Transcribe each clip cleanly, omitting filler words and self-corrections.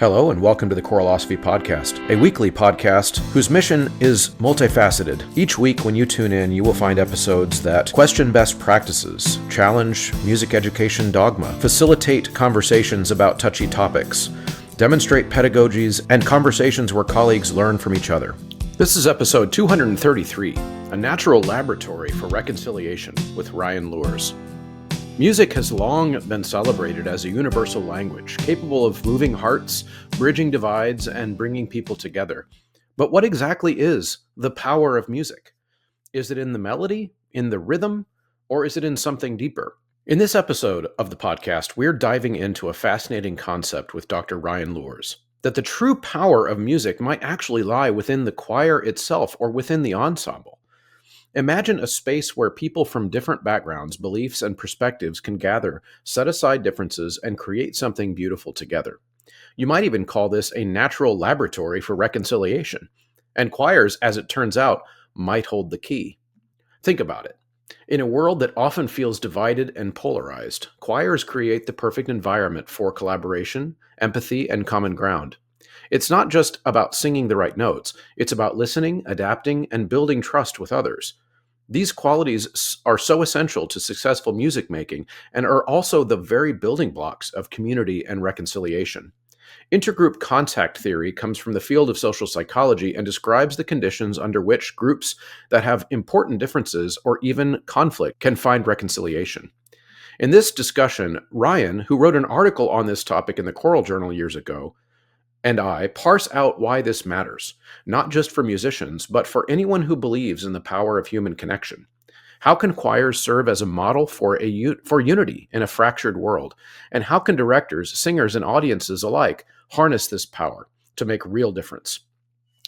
Hello and welcome to the Choralosophy podcast, a weekly podcast whose mission is multifaceted. Each week when you tune in, you will find episodes that question best practices, challenge music education dogma, facilitate conversations about touchy topics, demonstrate pedagogies, and conversations where colleagues learn from each other. This is episode 233, A Natural Laboratory for Reconciliation with Ryan Luhrs. Music has long been celebrated as a universal language, capable of moving hearts, bridging divides, and bringing people together. But what exactly is the power of music? Is it in the melody, in the rhythm, or is it in something deeper? In this episode of the podcast, we're diving into a fascinating concept with Dr. Ryan Luhrs, that the true power of music might actually lie within the choir itself or within the ensemble. Imagine a space where people from different backgrounds, beliefs, and perspectives can gather, set aside differences, and create something beautiful together. You might even call this a natural laboratory for reconciliation. And choirs, as it turns out, might hold the key. Think about it. In a world that often feels divided and polarized, choirs create the perfect environment for collaboration, empathy, and common ground. It's not just about singing the right notes. It's about listening, adapting, and building trust with others. These qualities are so essential to successful music making and are also the very building blocks of community and reconciliation. Intergroup Contact Theory comes from the field of social psychology and describes the conditions under which groups that have important differences or even conflict can find reconciliation. In this discussion, Ryan, who wrote an article on this topic in the Choral Journal years ago, and I parse out why this matters, not just for musicians, but for anyone who believes in the power of human connection. How can choirs serve as a model for unity in a fractured world? And how can directors, singers, and audiences alike harness this power to make real difference?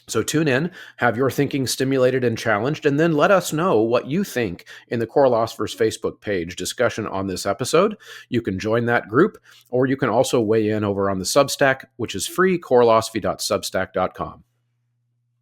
So tune in, have your thinking stimulated and challenged, and then let us know what you think in the Choralosophers Facebook page discussion on this episode. You can join that group, or you can also weigh in over on the Substack, which is free, choralosophy.substack.com.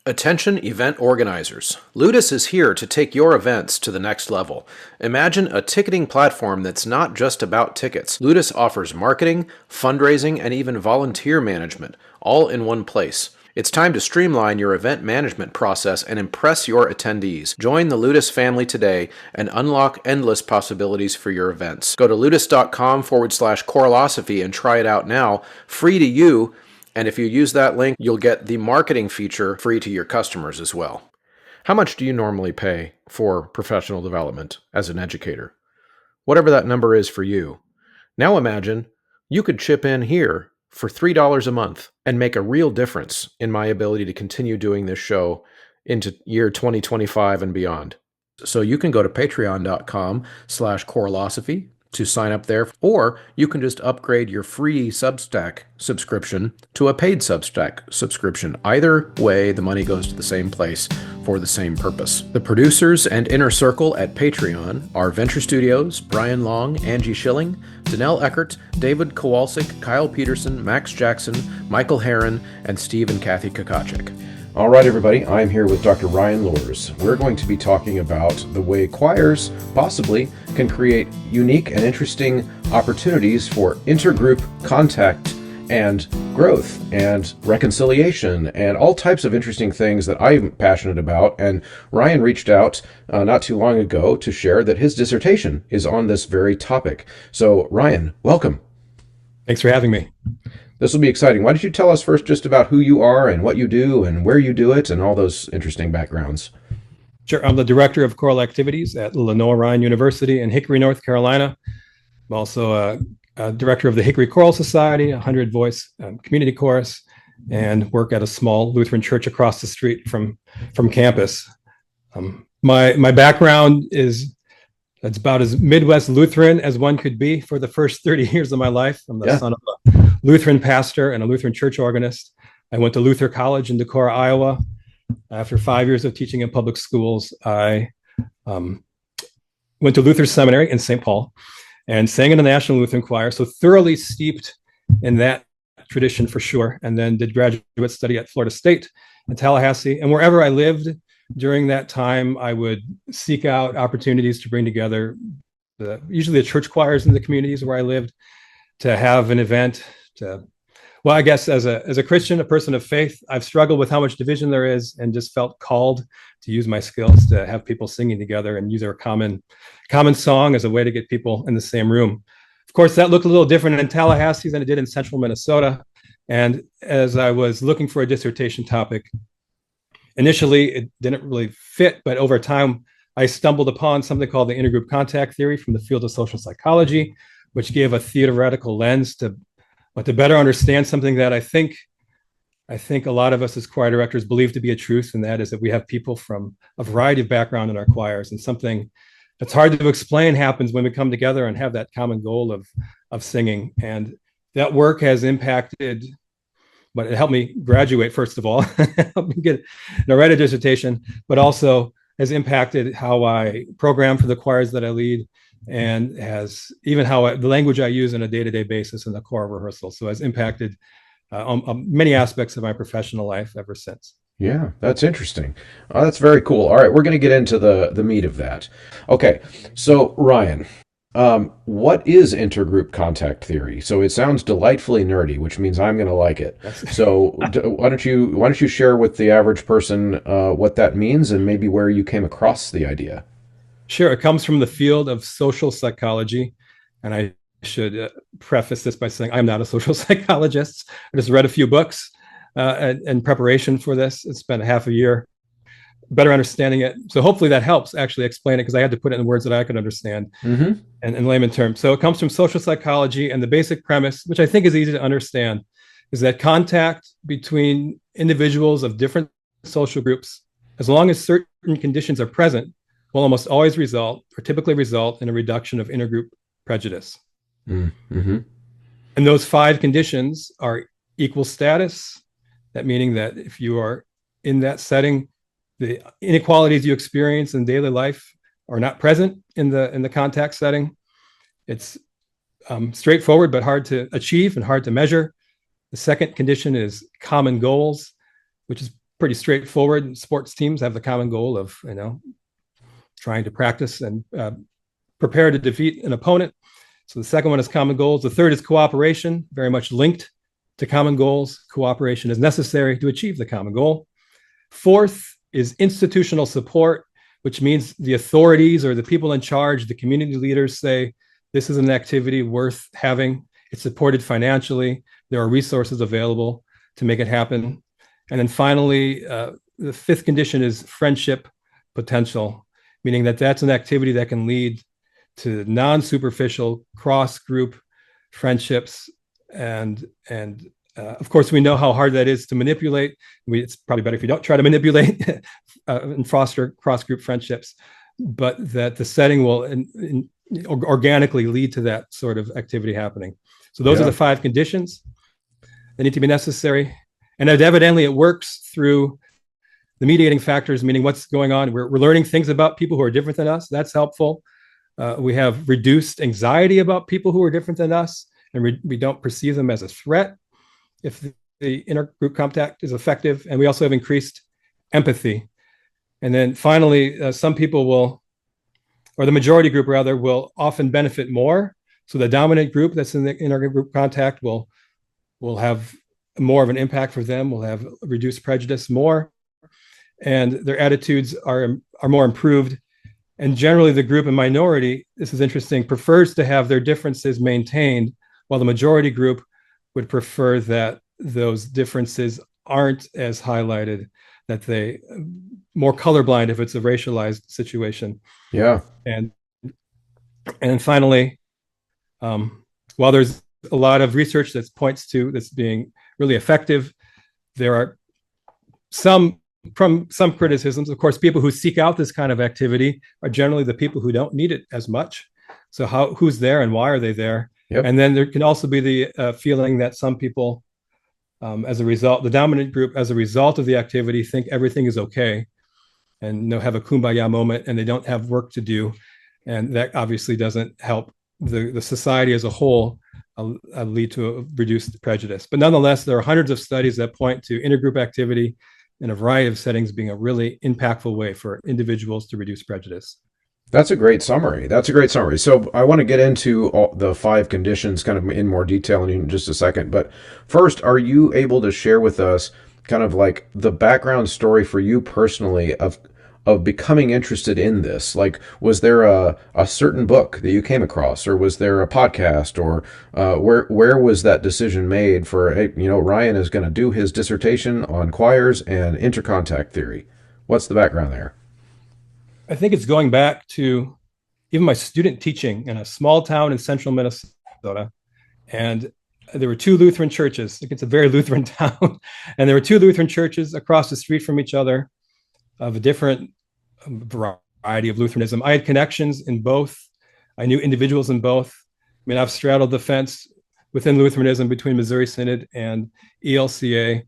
Attention event organizers. Ludus is here to take your events to the next level. Imagine a ticketing platform that's not just about tickets. Ludus offers marketing, fundraising, and even volunteer management, all in one place. It's time to streamline your event management process and impress your attendees. Join the Ludus family today and unlock endless possibilities for your events. Go to ludus.com/choralosophy and try it out now, free to you. And if you use that link, you'll get the marketing feature free to your customers as well. How much do you normally pay for professional development as an educator? Whatever that number is for you. Now imagine you could chip in here for $3 a month and make a real difference in my ability to continue doing this show into year 2025 and beyond. So you can go to patreon.com/choralosophy to sign up there, or you can just upgrade your free Substack subscription to a paid Substack subscription. Either way, the money goes to the same place for the same purpose. The producers and inner circle at Patreon are Venture Studios, Brian Long, Angie Schilling, Danelle Eckert, David Kowalczyk, Kyle Peterson, Max Jackson, Michael Herron, and Steve and Kathy Kakachik. All right, everybody, I'm here with Dr. Ryan Luhrs. We're going to be talking about the way choirs possibly can create unique and interesting opportunities for intergroup contact and growth and reconciliation and all types of interesting things that I'm passionate about. And Ryan reached out not too long ago to share that his dissertation is on this very topic. So Ryan, welcome. Thanks for having me. This will be exciting. Why don't you tell us first just about who you are and what you do and where you do it and all those interesting backgrounds? Sure. I'm the director of choral activities at Lenoir Rhyne University in Hickory, North Carolina. I'm also a director of the Hickory Choral Society, 100-voice community chorus, and work at a small Lutheran church across the street from campus. My background is that's about as Midwest Lutheran as one could be for the first 30 years of my life. I'm the son of a Lutheran pastor and a Lutheran church organist. I went to Luther College in Decorah, Iowa. After 5 years of teaching in public schools, I went to Luther Seminary in St. Paul and sang in the National Lutheran Choir, so thoroughly steeped in that tradition for sure, and then did graduate study at Florida State in Tallahassee. And wherever I lived during that time, I would seek out opportunities to bring together usually the church choirs in the communities where I lived to have an event, to Well, I guess as a Christian, a person of faith, I've struggled with how much division there is, and just felt called to use my skills to have people singing together and use our common song as a way to get people in the same room. Of course, that looked a little different in Tallahassee than it did in central Minnesota. And as I was looking for a dissertation topic, initially it didn't really fit, but over time I stumbled upon something called the Intergroup Contact Theory from the field of social psychology, which gave a theoretical lens to better understand something that I think a lot of us as choir directors believe to be a truth, and that is that we have people from a variety of background in our choirs, and something that's hard to explain happens when we come together and have that common goal of singing. And that work has impacted, but it helped me graduate, first of all, helped me get write a dissertation, but also has impacted how I program for the choirs that I lead, and has even the language I use on a day-to-day basis in the choir rehearsal. So has impacted on many aspects of my professional life ever since. Yeah, that's interesting. That's very cool. All right, we're going to get into the meat of that. Okay, so Ryan, what is intergroup contact theory? So it sounds delightfully nerdy, which means I'm going to like it. So why don't you share with the average person what that means, and maybe where you came across the idea? Sure. It comes from the field of social psychology. And I should preface this by saying I'm not a social psychologist. I just read a few books in preparation for this. It's spent half a year better understanding it. So hopefully that helps actually explain it, because I had to put it in words that I could understand and in layman terms. So it comes from social psychology, and the basic premise, which I think is easy to understand, is that contact between individuals of different social groups, as long as certain conditions are present, will almost always result, or typically result, in a reduction of intergroup prejudice. Mm-hmm. And those 5 conditions are equal status, that meaning that if you are in that setting, the inequalities you experience in daily life are not present in the contact setting. It's straightforward but hard to achieve and hard to measure. The second condition is common goals, which is pretty straightforward. Sports teams have the common goal of trying to practice and prepare to defeat an opponent. So the second one is common goals. The third is cooperation, very much linked to common goals. Cooperation is necessary to achieve the common goal. Fourth is institutional support, which means the authorities or the people in charge, the community leaders, say, this is an activity worth having. It's supported financially. There are resources available to make it happen. And then finally, the fifth condition is friendship potential, meaning that that's an activity that can lead to non-superficial cross-group friendships. And of course, we know how hard that is to manipulate. It's probably better if you don't try to manipulate and foster cross-group friendships, but that the setting will organically lead to that sort of activity happening. So those are the 5 conditions that need to be necessary. And evidently it works through the mediating factors, meaning what's going on. We're learning things about people who are different than us. That's helpful. We have reduced anxiety about people who are different than us, and we don't perceive them as a threat if the intergroup contact is effective. And we also have increased empathy. And then finally, some people will, or the majority group rather, will often benefit more. So the dominant group that's in the intergroup contact will have more of an impact for them, will have reduced prejudice more, and their attitudes are more improved. And generally the group in minority, this is interesting, prefers to have their differences maintained, while the majority group would prefer that those differences aren't as highlighted, that they more colorblind if it's a racialized situation. Yeah. And finally, while there's a lot of research that points to this being really effective, there are some criticisms. Of course, people who seek out this kind of activity are generally the people who don't need it as much. So who's there and why are they there? Yep. And then there can also be the feeling that some people, as a result, the dominant group, as a result of the activity, think everything is okay and have a kumbaya moment, and they don't have work to do. And that obviously doesn't help the society as a whole lead to a reduced prejudice. But nonetheless, there are hundreds of studies that point to intergroup activity in a variety of settings being a really impactful way for individuals to reduce prejudice. That's a great summary. That's a great summary. So I want to get into all the five conditions kind of in more detail in just a second. But first, are you able to share with us kind of like the background story for you personally of becoming interested in this? Like, was there a certain book that you came across, or was there a podcast, or where was that decision made for, hey, Ryan is going to do his dissertation on choirs and intercontact theory? What's the background there? I think it's going back to even my student teaching in a small town in central Minnesota. And there were two Lutheran churches. Like, it's a very Lutheran town. And there were two Lutheran churches across the street from each other of a different variety of Lutheranism. I had connections in both. I knew individuals in both. I mean, I've straddled the fence within Lutheranism between Missouri Synod and ELCA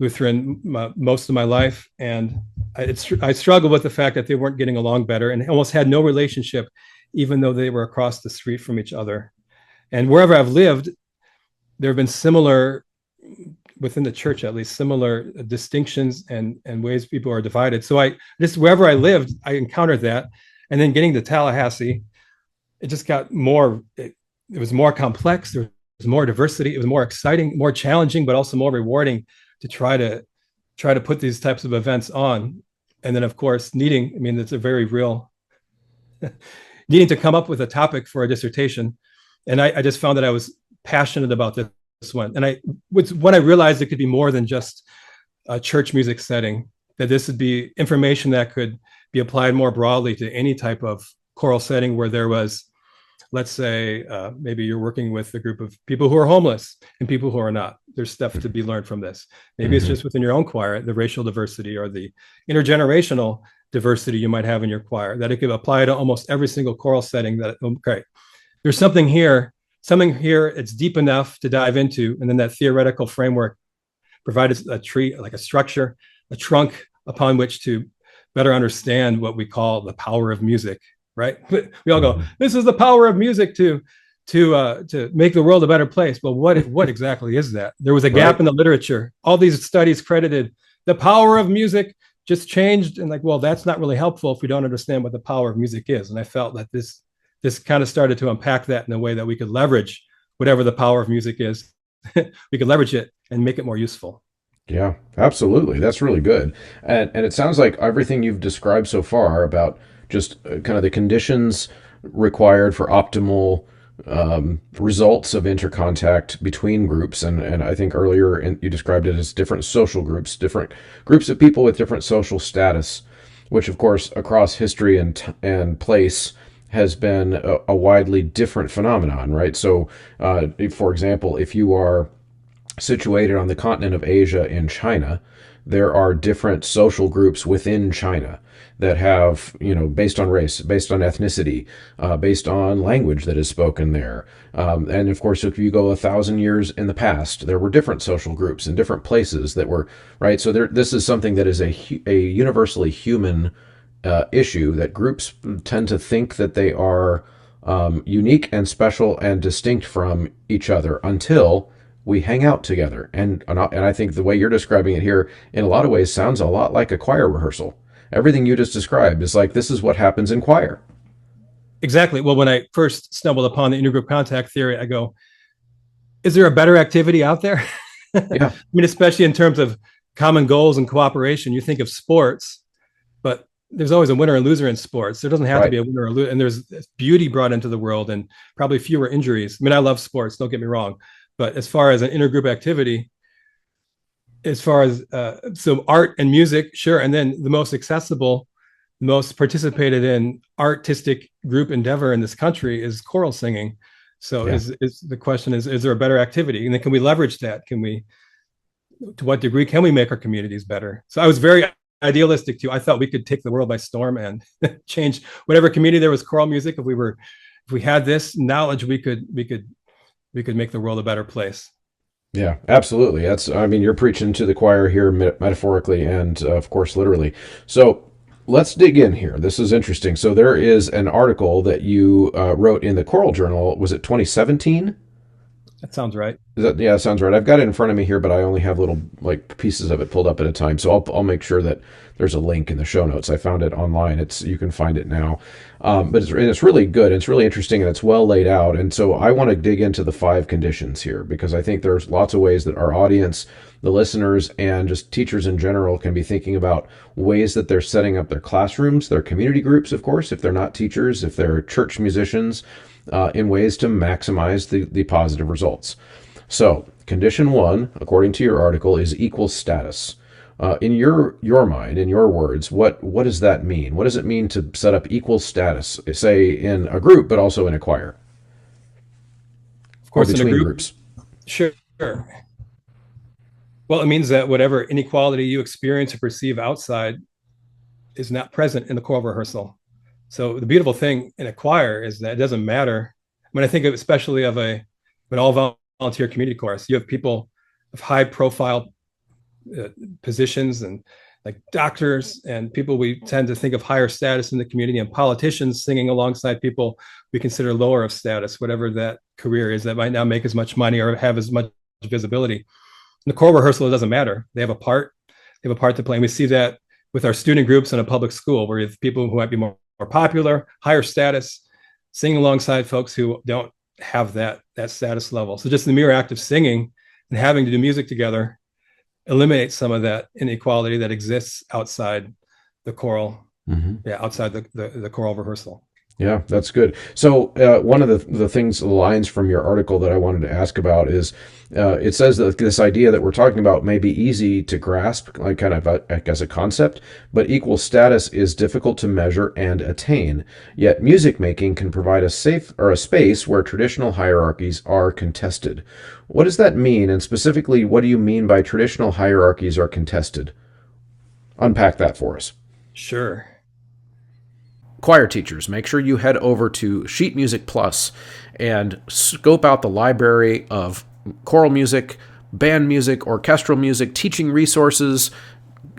Lutheran most of my life. And I struggled with the fact that they weren't getting along better and almost had no relationship, even though they were across the street from each other. And wherever I've lived, there have been similar, within the church at least, similar distinctions and ways people are divided. So wherever I lived, I encountered that. And then getting to Tallahassee, it just got more, it was more complex. There was more diversity. It was more exciting, more challenging, but also more rewarding to try to put these types of events on. And then, of course, it's a very real needing to come up with a topic for a dissertation. And I just found that I was passionate about this one. And when I realized it could be more than just a church music setting, that this would be information that could be applied more broadly to any type of choral setting where there was, let's say, maybe you're working with a group of people who are homeless and people who are not. There's stuff to be learned from this. Maybe it's just within your own choir, the racial diversity or the intergenerational diversity you might have in your choir, that it could apply to almost every single choral setting. That, okay, there's something here, it's deep enough to dive into. And then that theoretical framework provides a tree, like a structure, a trunk upon which to better understand what we call the power of music. Right? We all go, this is the power of music to make the world a better place. But what exactly is that? There was a gap in the literature. All these studies credited the power of music just changed, and like, well, that's not really helpful if we don't understand what the power of music is. And I felt that this kind of started to unpack that in a way that we could leverage whatever the power of music is. We could leverage it and make it more useful. Yeah, absolutely. That's really good. And it sounds like everything you've described so far about just kind of the conditions required for optimal results of intercontact between groups. And I think earlier you described it as different social groups, different groups of people with different social status, which of course across history and place has been a widely different phenomenon, right? So, for example, if you are situated on the continent of Asia in China, there are different social groups within China that have, based on race, based on ethnicity, based on language that is spoken there. And of course, if you go 1,000 years in the past, there were different social groups in different places that were, right? So this is something that is a universally human issue, that groups tend to think that they are unique and special and distinct from each other until we hang out together. And I think the way you're describing it here, in a lot of ways, sounds a lot like a choir rehearsal. Everything you just described is like, this is what happens in choir. Exactly. Well, when I first stumbled upon the intergroup contact theory, I go, is there a better activity out there? Yeah. I mean, especially in terms of common goals and cooperation, you think of sports, but there's always a winner and loser in sports. There doesn't have to be a winner or loser. And there's beauty brought into the world and probably fewer injuries. I mean, I love sports, don't get me wrong. But as far as an intergroup activity, as far as so art and music, sure. And then the most accessible, most participated in artistic group endeavor in this country is choral singing. So is the question is there a better activity? And then can we leverage that? To what degree can we make our communities better? So I was very idealistic too. I thought we could take the world by storm and change whatever community there was choral music. If we had this knowledge, we could make the world a better place. Yeah, absolutely. You're preaching to the choir here, metaphorically and of course literally. So let's dig in here. This is interesting. So there is an article that you wrote in the Choral Journal. Was it 2017? That sounds right. Yeah, that sounds right. I've got it in front of me here, but I only have little like pieces of it pulled up at a time. So I'll make sure that there's a link in the show notes. I found it online. You can find it now, but it's really good. It's really interesting and it's well laid out. And so I want to dig into the 5 conditions here because I think there's lots of ways that our audience, the listeners, and just teachers in general can be thinking about ways that they're setting up their classrooms, their community groups, of course, if they're not teachers, if they're church musicians, in ways to maximize the positive results. So, condition 1, according to your article, is equal status. In your mind, in your words, what does that mean? What does it mean to set up equal status, say in a group, but also in a choir, Of or course, in a between group, groups? sure. Well, it means that whatever inequality you experience or perceive outside is not present in the choral rehearsal. So the beautiful thing in a choir is that it doesn't matter. When I think of especially of an all volunteer community chorus, you have people of high profile positions and like doctors and people we tend to think of higher status in the community, and politicians singing alongside people we consider lower of status, whatever that career is that might not make as much money or have as much visibility. In the choral rehearsal, it doesn't matter. They have a part. They have a part to play. And we see that with our student groups in a public school, where you have people who might be more popular, higher status, singing alongside folks who don't have that status level. So just the mere act of singing and having to do music together eliminates some of that inequality that exists outside the choral, outside the choral rehearsal. Yeah, that's good. So one of the things, the lines from your article that I wanted to ask about is, it says that this idea that we're talking about may be easy to grasp, like kind of as a concept, but equal status is difficult to measure and attain. Yet music making can provide a safe or a space where traditional hierarchies are contested. What does that mean? And specifically, what do you mean by traditional hierarchies are contested? Unpack that for us. Sure. Choir teachers, make sure you head over to Sheet Music Plus and scope out the library of choral music, band music, orchestral music, teaching resources,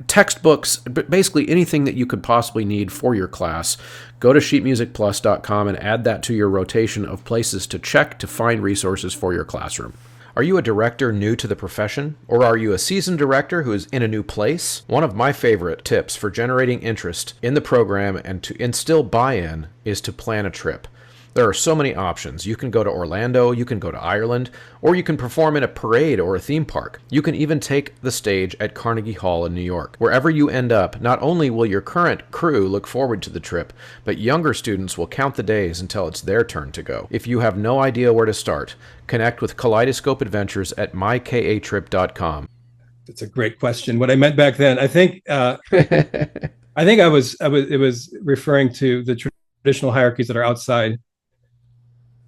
textbooks, basically anything that you could possibly need for your class. Go to sheetmusicplus.com and add that to your rotation of places to check to find resources for your classroom. Are you a director new to the profession? Or are you a seasoned director who is in a new place? One of my favorite tips for generating interest in the program and to instill buy-in is to plan a trip. There are so many options. You can go to Orlando, you can go to Ireland, or you can perform in a parade or a theme park. You can even take the stage at Carnegie Hall in New York. Wherever you end up, not only will your current crew look forward to the trip, but younger students will count the days until it's their turn to go. If you have no idea where to start, connect with Kaleidoscope Adventures at mykatrip.com. That's a great question. What I meant back then, I think it was referring to the traditional hierarchies that are outside.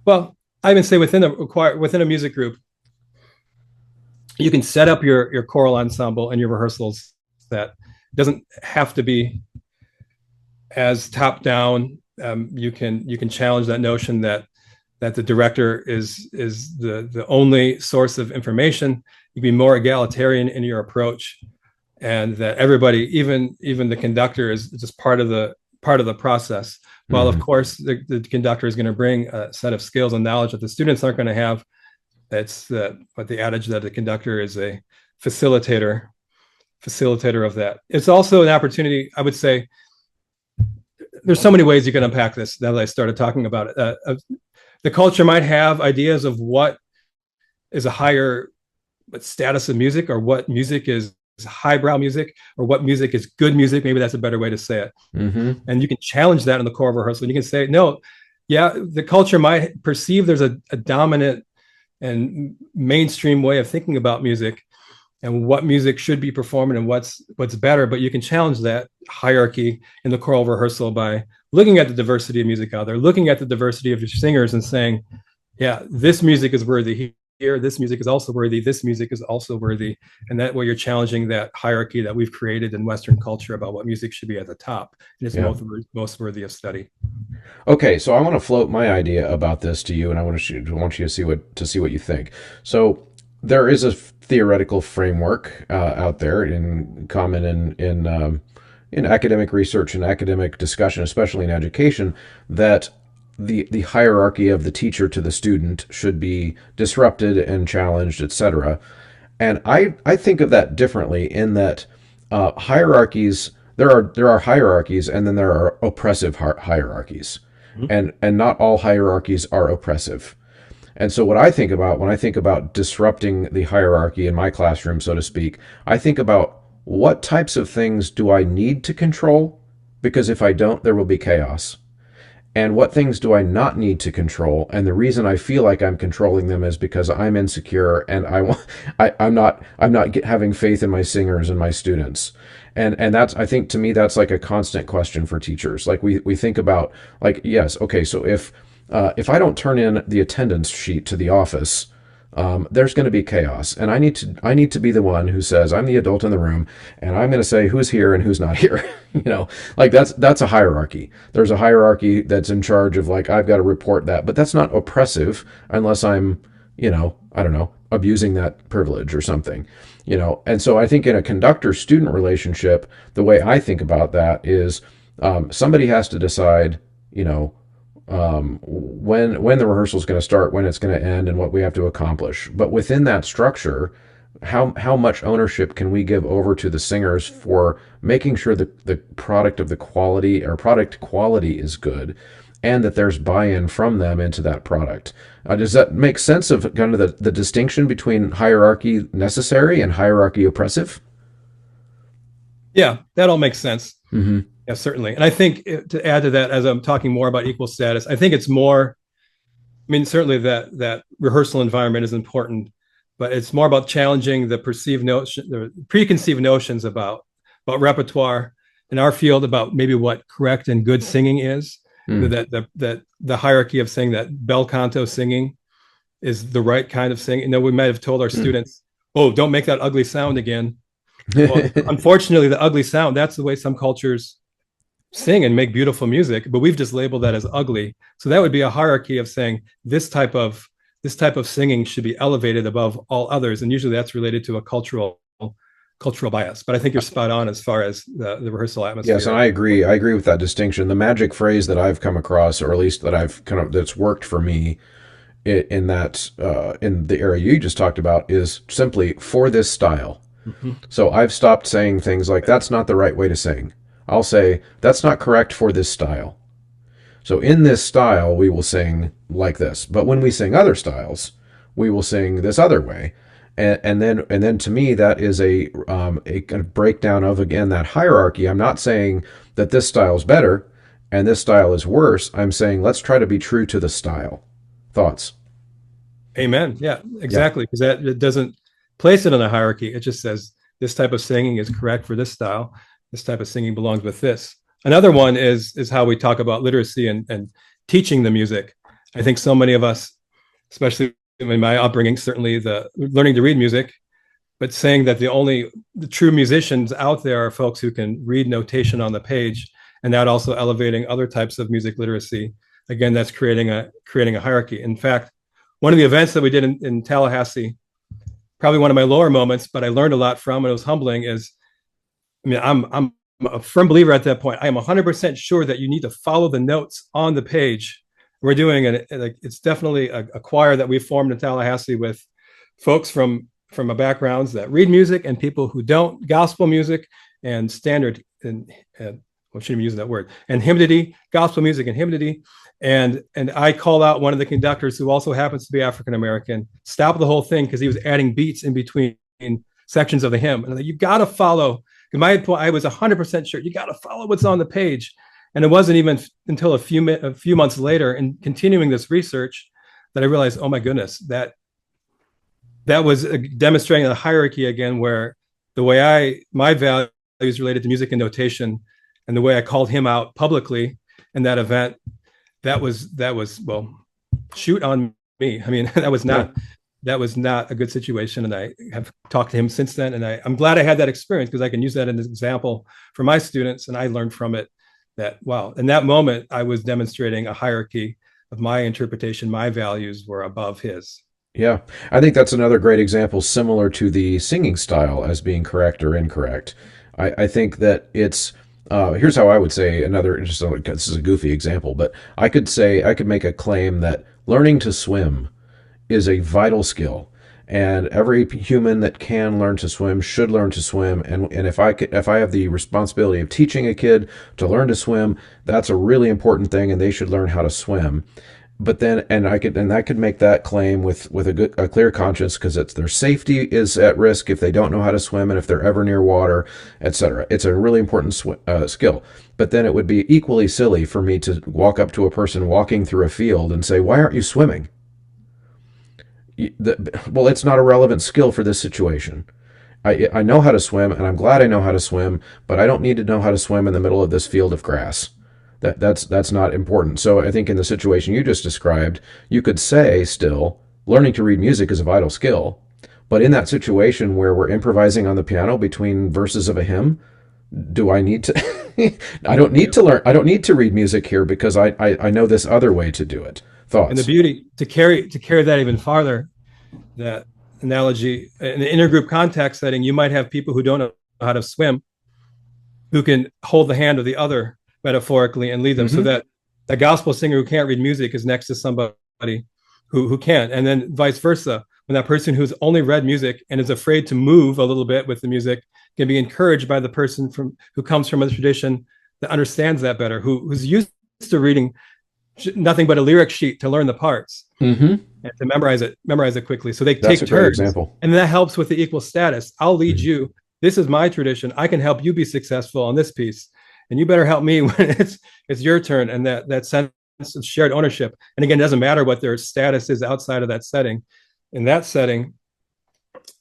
Well, I even say within a music group, you can set up your choral ensemble and your rehearsals that doesn't have to be as top down. You can challenge that notion that the director is the only source of information. You can be more egalitarian in your approach, and that everybody, even the conductor, is just part of the process. While of course the conductor is going to bring a set of skills and knowledge that the students aren't going to have. That's what the adage that the conductor is a facilitator of that. It's also an opportunity, I would say. There's so many ways you can unpack this now that I started talking about it. The culture might have ideas of what is a higher status of music, or what music is highbrow music, or what music is good music. Maybe that's a better way to say it. And you can challenge that in the choral rehearsal. And you can say, no, yeah, the culture might perceive there's a dominant and mainstream way of thinking about music and what music should be performed and what's better. But you can challenge that hierarchy in the choral rehearsal by looking at the diversity of music out there, looking at the diversity of your singers and saying, yeah, this music is worthy here, this music is also worthy, this music is also worthy. And that way you're challenging that hierarchy that we've created in Western culture about what music should be at the top. And it's most worthy of study. Okay, so I want to float my idea about this to you, and I want you to see what you think. So there is a theoretical framework out there in common in academic research and academic discussion, especially in education, that the hierarchy of the teacher to the student should be disrupted and challenged, etc. And I think of that differently in that hierarchies there are hierarchies and then there are oppressive hierarchies, Mhm. and not all hierarchies are oppressive. And so what I think about when I think about disrupting the hierarchy in my classroom, so to speak, I think about what types of things do I need to control, because if I don't, there will be chaos. And what things do I not need to control? And the reason I feel like I'm controlling them is because I'm insecure and I'm not having faith in my singers and my students. And that's, I think, to me, that's like a constant question for teachers. Like we think about, like, yes, okay, so if I don't turn in the attendance sheet to the office, there's going to be chaos, and I need to be the one who says I'm the adult in the room, and I'm going to say who's here and who's not here. Like that's a hierarchy. There's a hierarchy that's in charge of, like, I've got to report that, but that's not oppressive unless I'm, I don't know, abusing that privilege or something. And so I think in a conductor-student relationship, the way I think about that is somebody has to decide, when the rehearsal is going to start, when it's going to end, and what we have to accomplish. But within that structure, how much ownership can we give over to the singers for making sure that the product of the quality or product quality is good, and that there's buy-in from them into that product? Does that make sense of kind of the distinction between hierarchy necessary and hierarchy oppressive? Yeah, that all makes sense. Mm-hmm. Yeah, certainly. And I think to add to that, as I'm talking more about equal status, I think it's more, I mean, certainly that rehearsal environment is important, but it's more about challenging the perceived notion, the preconceived notions about repertoire in our field, about maybe what correct and good singing is. Mm. That the hierarchy of saying that bel canto singing is the right kind of singing. We might have told our Mm. students, "Oh, don't make that ugly sound again." Well, unfortunately, the ugly sound, that's the way some cultures sing and make beautiful music, but we've just labeled that as ugly. So that would be a hierarchy of saying this type of singing should be elevated above all others, and usually that's related to a cultural bias. But I think you're spot on as far as the rehearsal Yes, and atmosphere. I agree. I agree with that distinction. The magic phrase that I've come across, or at least that I've kind of that's worked for me in that in the area you just talked about, is simply "for this style." Mhm. So I've stopped saying things like "that's not the right way to sing." I'll say "that's not correct for this style." So in this style, we will sing like this. But when we sing other styles, we will sing this other way. And then to me, that is a kind of breakdown of, again, that hierarchy. I'm not saying that this style is better and this style is worse. I'm saying let's try to be true to the style. Thoughts? Amen. Yeah, Yeah. exactly. Because that it doesn't place it in a hierarchy. It just says this type of singing is correct for this style. This type of singing belongs with this. Another one is how we talk about literacy and teaching the music. I think so many of us, especially in my upbringing, certainly the learning to read music, but saying that the true musicians out there are folks who can read notation on the page, and that also elevating other types of music literacy. Again, that's creating a hierarchy. In fact, one of the events that we did in Tallahassee, probably one of my lower moments, but I learned a lot from, and it was humbling, is, I mean, I'm a firm believer at that point. I am 100% sure that you need to follow the notes on the page. We're doing it's definitely a choir that we formed in Tallahassee with folks from a backgrounds that read music and people who don't, gospel music and standard and what shouldn't be using that word, and hymnody, gospel music and hymnody. And I called out one of the conductors who also happens to be African American, stopped the whole thing because he was adding beats in between sections of the hymn. And you got to follow. In my point, I was 100% sure you got to follow what's on the page. And it wasn't even until a few months later, and continuing this research, that I realized, oh my goodness, that was demonstrating a hierarchy again, where the way my values related to music and notation, and the way I called him out publicly in that event, that was well, shoot on me. I mean, that was Yeah. not a good situation, and I have talked to him since then, and I'm glad I had that experience because I can use that as an example for my students, and I learned from it that, wow, in that moment I was demonstrating a hierarchy of my interpretation. My values were above his. Yeah, I think that's another great example, similar to the singing style as being correct or incorrect. I think that it's Here's how I would say another, just this is a goofy example, but I could say, I could make a claim that learning to swim is a vital skill. And every human that can learn to swim should learn to swim. And if I have the responsibility of teaching a kid to learn to swim, that's a really important thing, and they should learn how to swim. But then, I could make that claim with a clear conscience, because it's their safety is at risk if they don't know how to swim, and if they're ever near water, etc. It's a really important skill. But then it would be equally silly for me to walk up to a person walking through a field and say, "Why aren't you swimming?" Well, it's not a relevant skill for this situation. I know how to swim, and I'm glad I know how to swim, but I don't need to know how to swim in the middle of this field of grass. That's not important. So I think in the situation you just described, you could say still, learning to read music is a vital skill. But in that situation where we're improvising on the piano between verses of a hymn, do I need to? I don't need to learn. I don't need to read music here, because I know this other way to do it. Thoughts? And the beauty to carry that even farther, that analogy in the intergroup contact setting, you might have people who don't know how to swim, who can hold the hand of the other metaphorically and lead them, so that the gospel singer who can't read music is next to somebody who can, and then vice versa. When that person who's only read music and is afraid to move a little bit with the music can be encouraged by the person who comes from a tradition that understands that better, who's used to reading nothing but a lyric sheet to learn the parts and to memorize it quickly. So they take turns. Great example. And that helps with the equal status. I'll lead you. This is my tradition. I can help you be successful on this piece, and you better help me when it's your turn. And that sense of shared ownership. And again, it doesn't matter what their status is outside of that setting. In that setting,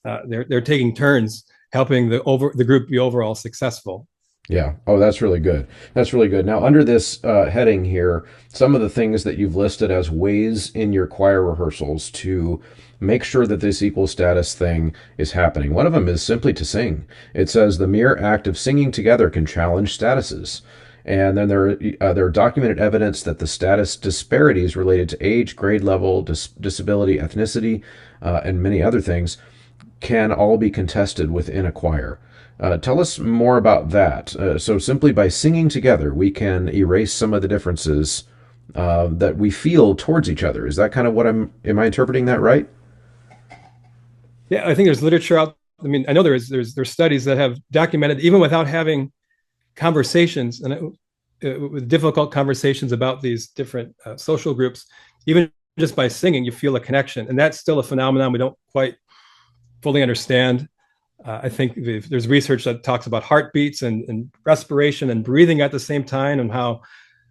they're taking turns helping the group be overall successful. Yeah. Oh, that's really good. That's really good. Now, under this heading here, some of the things that you've listed as ways in your choir rehearsals to make sure that this equal status thing is happening. One of them is simply to sing. It says the mere act of singing together can challenge statuses. And then there are documented evidence that the status disparities related to age, grade level, disability, ethnicity, and many other things can all be contested within a choir. Tell us more about that. So simply by singing together, we can erase some of the differences that we feel towards each other. Is that kind of am I interpreting that right? Yeah, I think there's literature out. I mean, I know there's studies that have documented, even without having conversations and with difficult conversations about these different social groups, even just by singing, you feel a connection. And that's still a phenomenon we don't quite fully understand. I think there's research that talks about heartbeats and respiration and breathing at the same time, and how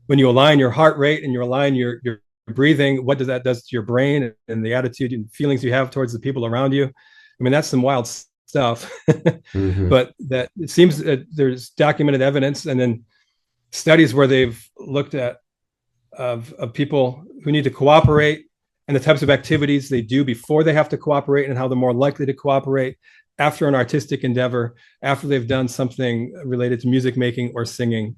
when you align your heart rate and you align your breathing, what that does to your brain and the attitude and feelings you have towards the people around you. I mean, that's some wild stuff. But that it seems that there's documented evidence, and then studies where they've looked at of people who need to cooperate and the types of activities they do before they have to cooperate, and how they're more likely to cooperate after an artistic endeavor, after they've done something related to music making or singing.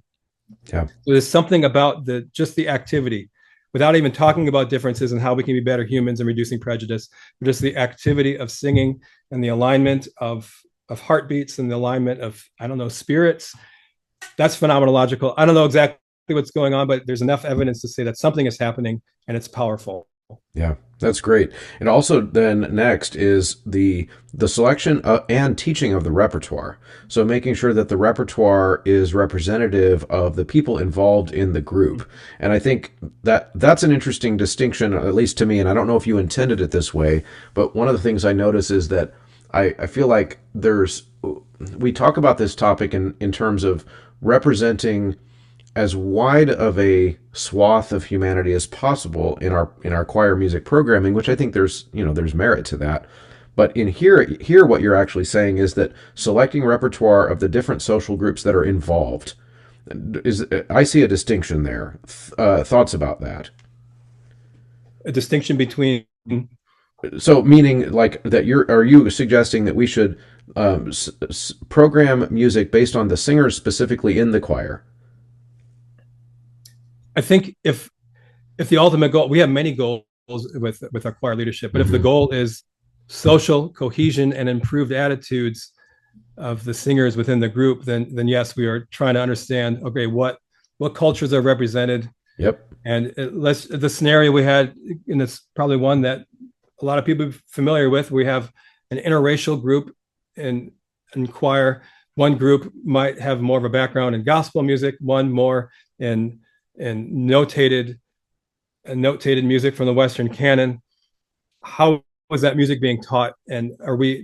Yeah. So there's something about just the activity, without even talking about differences and how we can be better humans and reducing prejudice, but just the activity of singing and the alignment of heartbeats and the alignment of, spirits. That's phenomenological. I don't know exactly what's going on, but there's enough evidence to say that something is happening and it's powerful. Yeah, that's great. And also then next is the selection and teaching of the repertoire. So making sure that the repertoire is representative of the people involved in the group. And I think that's an interesting distinction, at least to me, and I don't know if you intended it this way, but one of the things I notice is that I feel like we talk about this topic in terms of representing as wide of a swath of humanity as possible in our choir music programming, which I think there's merit to that. But in here what you're actually saying is that selecting repertoire of the different social groups that are involved I see a distinction there. Thoughts about that? A distinction between. So meaning like that are you suggesting that we should program music based on the singers specifically in the choir? I think if the ultimate goal, we have many goals with our choir leadership, but if the goal is social cohesion and improved attitudes, of the singers within the group, then yes, we are trying to understand, okay, what cultures are represented. Yep. And the scenario we had, and it's probably one that a lot of people are familiar with, we have an interracial group in choir. One group might have more of a background in gospel music, one more in notated music from the Western canon. How was that music being taught? And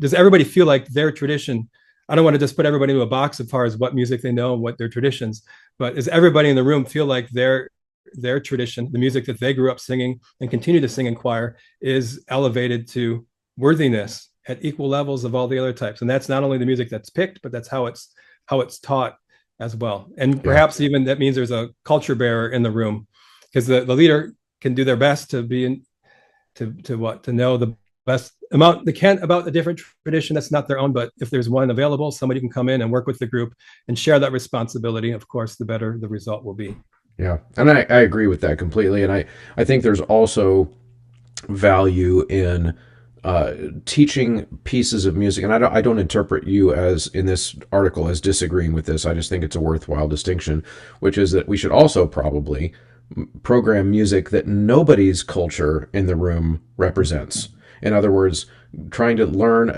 does everybody feel like their tradition? I don't want to just put everybody into a box as far as what music they know and what their traditions, but does everybody in the room feel like their tradition, the music that they grew up singing and continue to sing in choir, is elevated to worthiness at equal levels of all the other types? And that's not only the music that's picked, but that's how it's taught as well. And perhaps even that means there's a culture bearer in the room, because the leader can do their best to be to know the best amount they can about a different tradition that's not their own. But if there's one available, somebody can come in and work with the group and share that responsibility. Of course, the better the result will be. Yeah, and I agree with that completely. And I think there's also value in teaching pieces of music. And I don't interpret you as in this article as disagreeing with this. I just think it's a worthwhile distinction, which is that we should also probably program music that nobody's culture in the room represents. In other words, trying to learn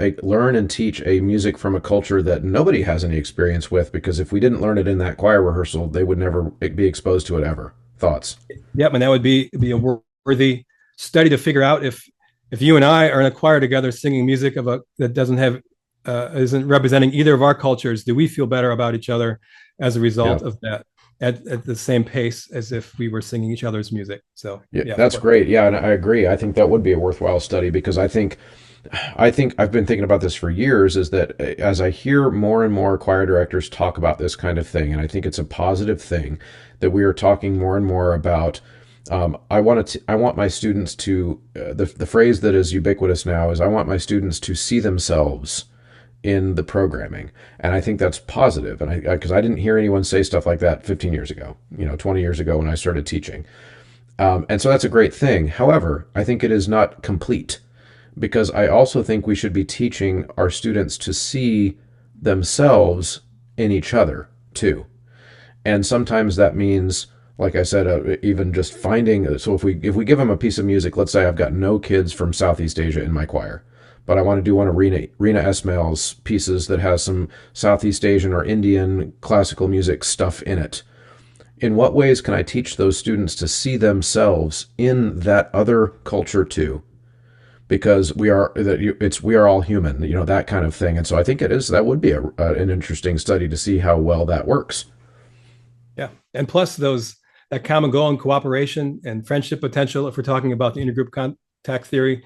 and teach a music from a culture that nobody has any experience with, because if we didn't learn it in that choir rehearsal, they would never be exposed to it ever. Thoughts? Yep, and that would be a worthy study to figure out if you and I are in a choir together singing music that doesn't have isn't representing either of our cultures, do we feel better about each other as a result of that? At the same pace as if we were singing each other's music. So yeah, that's great. Yeah, and I agree. I think that would be a worthwhile study, because I think I've been thinking about this for years, is that as I hear more and more choir directors talk about this kind of thing, and I think it's a positive thing that we are talking more and more about. I want my students to the phrase that is ubiquitous now is, I want my students to see themselves in the programming. And I think that's positive. And because I didn't hear anyone say stuff like that 15 years ago, 20 years ago when I started teaching. And so that's a great thing. However, I think it is not complete, because I also think we should be teaching our students to see themselves in each other too. And sometimes that means, like I said, even just finding, so if we give them a piece of music, let's say I've got no kids from Southeast Asia in my choir, but I want to do one of Rena Esmail's pieces that has some Southeast Asian or Indian classical music stuff in it. In what ways can I teach those students to see themselves in that other culture too? Because we are all human, that kind of thing. And so I think that would be an interesting study to see how well that works. Yeah, and plus that common goal and cooperation and friendship potential, if we're talking about the intergroup contact theory,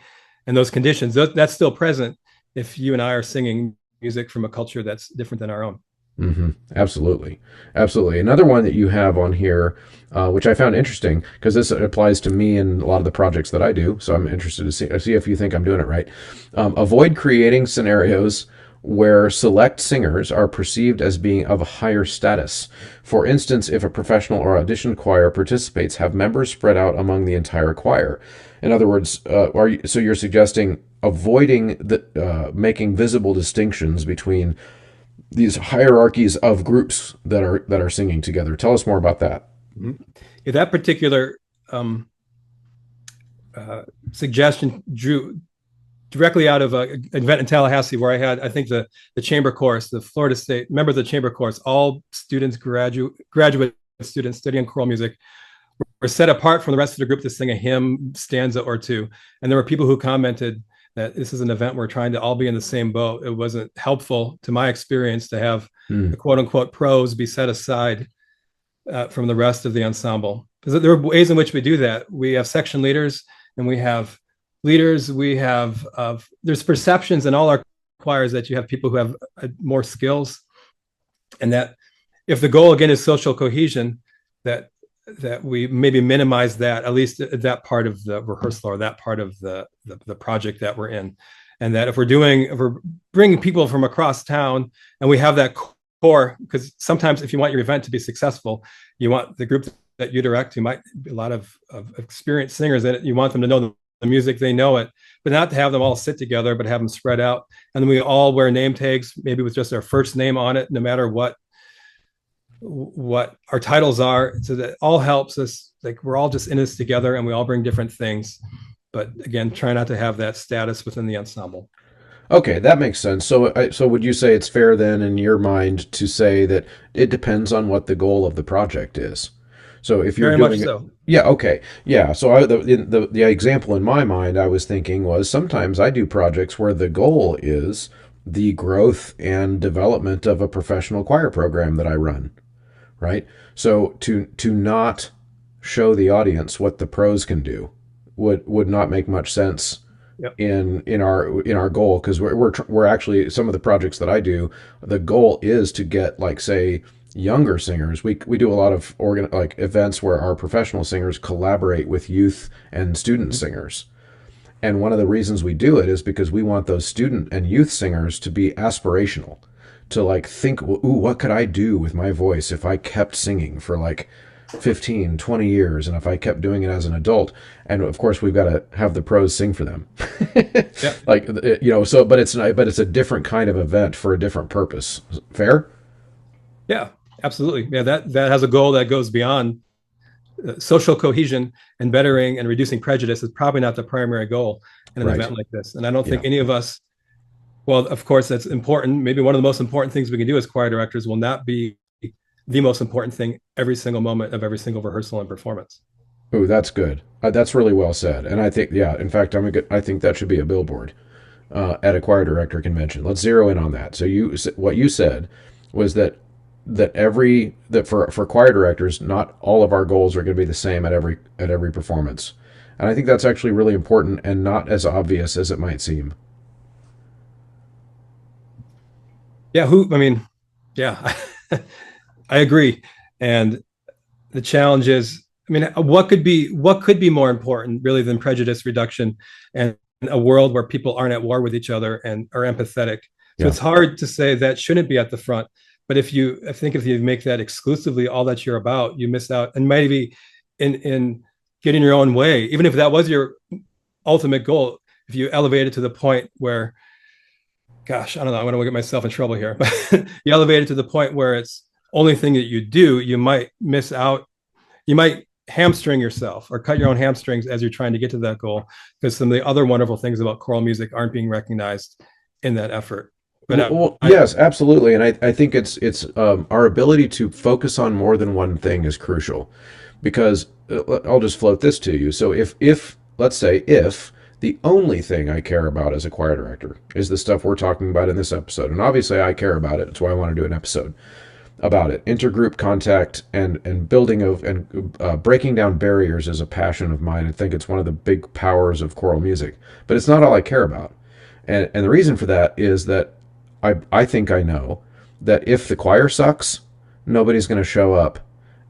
and those conditions, that's still present if you and I are singing music from a culture that's different than our own. Mm-hmm. Absolutely. Absolutely. Another one that you have on here, which I found interesting, because this applies to me and a lot of the projects that I do, so I'm interested to see if you think I'm doing it right. Avoid creating scenarios where select singers are perceived as being of a higher status. For instance, if a professional or audition choir participates, have members spread out among the entire choir. In other words, so you're suggesting avoiding making visible distinctions between these hierarchies of groups that are singing together. Tell us more about that. Mm-hmm. Yeah, that particular suggestion drew directly out of an event in Tallahassee, where I think the chamber chorus, the Florida State members of the chamber chorus, all students, graduate students studying choral music, were set apart from the rest of the group to sing a hymn, stanza or two. And there were people who commented that this is an event we're trying to all be in the same boat. It wasn't helpful, to my experience, to have the quote unquote pros be set aside from the rest of the ensemble. Because there are ways in which we do that. We have section leaders and we have leaders. There's perceptions in all our choirs that you have people who have more skills, and that if the goal again is social cohesion, that we maybe minimize that, at least that part of the rehearsal or that part of the project that we're in. And that if we're bringing people from across town and we have that core, because sometimes if you want your event to be successful, you want the group that you direct, you might be a lot of experienced singers in it, you want them to know the music, they know it, but not to have them all sit together, but have them spread out. And then we all wear name tags, maybe with just our first name on it, no matter what our titles are. So that all helps us. Like, we're all just in this together and we all bring different things. But again, try not to have that status within the ensemble. Okay, that makes sense. So would you say it's fair then, in your mind, to say that it depends on what the goal of the project is? So if you're Very doing much it, so. yeah, okay, yeah. So the example in my mind I was thinking was sometimes I do projects where the goal is the growth and development of a professional choir program that I run, right? So to not show the audience what the pros can do would not make much sense Yep. in our goal, because we're actually, some of the projects that I do, the goal is to get, like, say, younger singers. We do a lot of like events where our professional singers collaborate with youth and student singers. And one of the reasons we do it is because we want those student and youth singers to be aspirational, to like think, ooh, what could I do with my voice if I kept singing for like 15, 20 years, and if I kept doing it as an adult. And of course we've got to have the pros sing for them. Yeah. Like, so, but it's not, but it's a different kind of event for a different purpose. Fair? Yeah, absolutely. Yeah, that has a goal that goes beyond social cohesion, and bettering and reducing prejudice is probably not the primary goal in an Right. event like this. And I don't Yeah. think any of us, well, of course, that's important. Maybe one of the most important things we can do as choir directors will not be the most important thing every single moment of every single rehearsal and performance. Ooh, that's good. That's really well said. And I think, yeah, in fact, I think that should be a billboard at a choir director convention. Let's zero in on that. So what you said was that for choir directors, not all of our goals are going to be the same at every performance. And I think that's actually really important and not as obvious as it might seem. Yeah, I mean, yeah, I agree. And the challenge is, I mean, what could be more important really than prejudice reduction and a world where people aren't at war with each other and are empathetic? So Yeah. it's hard to say that shouldn't be at the front. But I think if you make that exclusively all that you're about, you miss out, and maybe in getting your own way, even if that was your ultimate goal, if you elevate it to the point where, gosh, I don't know, I want to get myself in trouble here, but you elevate it to the point where it's only thing that you do, you might miss out, you might hamstring yourself or cut your own hamstrings as you're trying to get to that goal, because some of the other wonderful things about choral music aren't being recognized in that effort. But Well, yes, absolutely, and I think it's our ability to focus on more than one thing is crucial, because I'll just float this to you. So if let's say if the only thing I care about as a choir director is the stuff we're talking about in this episode, and obviously I care about it, that's why I want to do an episode about it. Intergroup contact and building of and breaking down barriers is a passion of mine. I think it's one of the big powers of choral music, but it's not all I care about. And the reason for that is that I think I know that if the choir sucks, nobody's going to show up,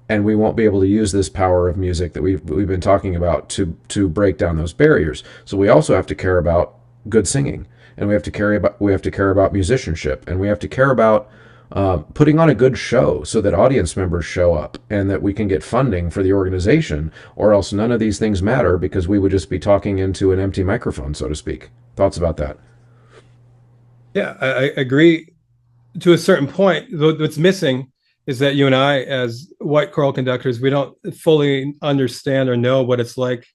and we won't be able to use this power of music that we've been talking about to break down those barriers. So we also have to care about good singing, and we have to care about musicianship, and we have to care about putting on a good show so that audience members show up and that we can get funding for the organization, or else none of these things matter because we would just be talking into an empty microphone, so to speak. Thoughts about that? yeah, I agree to a certain point. What's missing is that you and I, as white choral conductors, we don't fully understand or know what it's like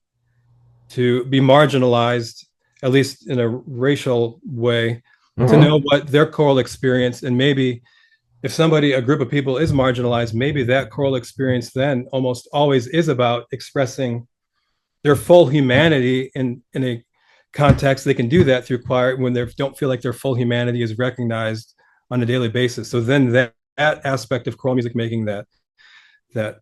to be marginalized, at least in a racial way, to know what their choral experience, and maybe if a group of people is marginalized, maybe that choral experience then almost always is about expressing their full humanity in a context. They can do that through choir when they don't feel like their full humanity is recognized on a daily basis. So then that aspect of choral music making, that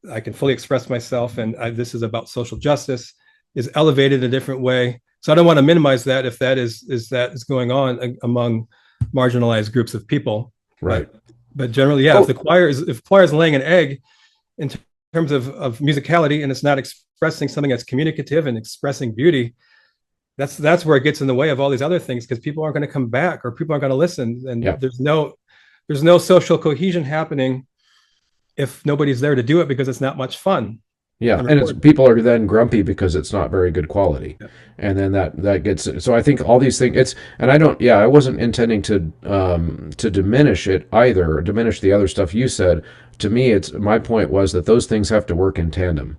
I can fully express myself and this is about social justice, is elevated in a different way. So I don't want to minimize that if that is going on among marginalized groups of people. Right. But generally, yeah, if the choir is laying an egg in terms of musicality, and it's not expressing something that's communicative and expressing beauty, that's where it gets in the way of all these other things, because people aren't going to come back or people aren't going to listen, and there's no social cohesion happening if nobody's there to do it, because it's not much fun. Yeah, and and it's record. people are then grumpy because it's not very good quality, Yeah. and then that gets. So I think all these things. It's and I don't. Yeah, I wasn't intending to diminish it either, or diminish the other stuff you said. To me, it's my point was that those things have to work in tandem.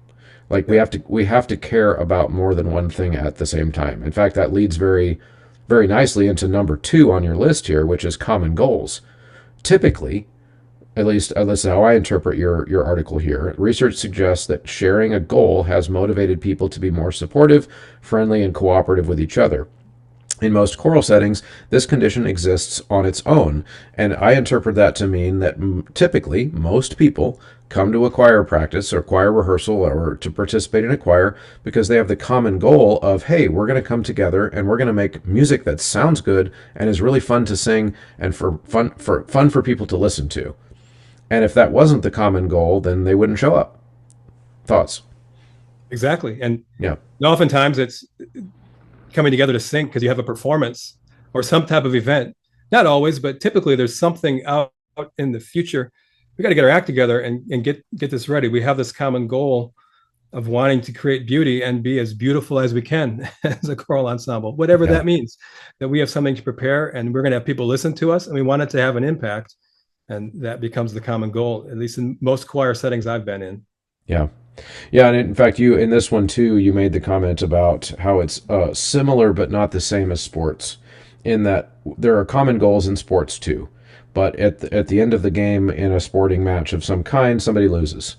Like Yeah. we have to care about more than one thing at the same time. In fact, that leads very nicely into number two on your list here, which is common goals. Typically, at least how I interpret your article here, research suggests that sharing a goal has motivated people to be more supportive, friendly, and cooperative with each other. In most choral settings, this condition exists on its own, and I interpret that to mean that typically most people come to a choir practice or choir rehearsal or to participate in a choir because they have the common goal of, hey, we're going to come together and we're going to make music that sounds good and is really fun to sing and fun for people to listen to. And if that wasn't the common goal, then they wouldn't show up. Thoughts? Exactly. And Yeah. oftentimes it's coming together to sing because you have a performance or some type of event. Not always, but typically there's something out in the future. We got to get our act together and get this ready. We have this common goal of wanting to create beauty and be as beautiful as we can as a choral ensemble, whatever Yeah. that means, that we have something to prepare and we're going to have people listen to us and we want it to have an impact. And that becomes the common goal, at least in most choir settings I've been in. Yeah. Yeah, and in fact, you in this one too, you made the comment about how it's similar but not the same as sports, in that there are common goals in sports too, but at the end of the game in a sporting match of some kind, somebody loses,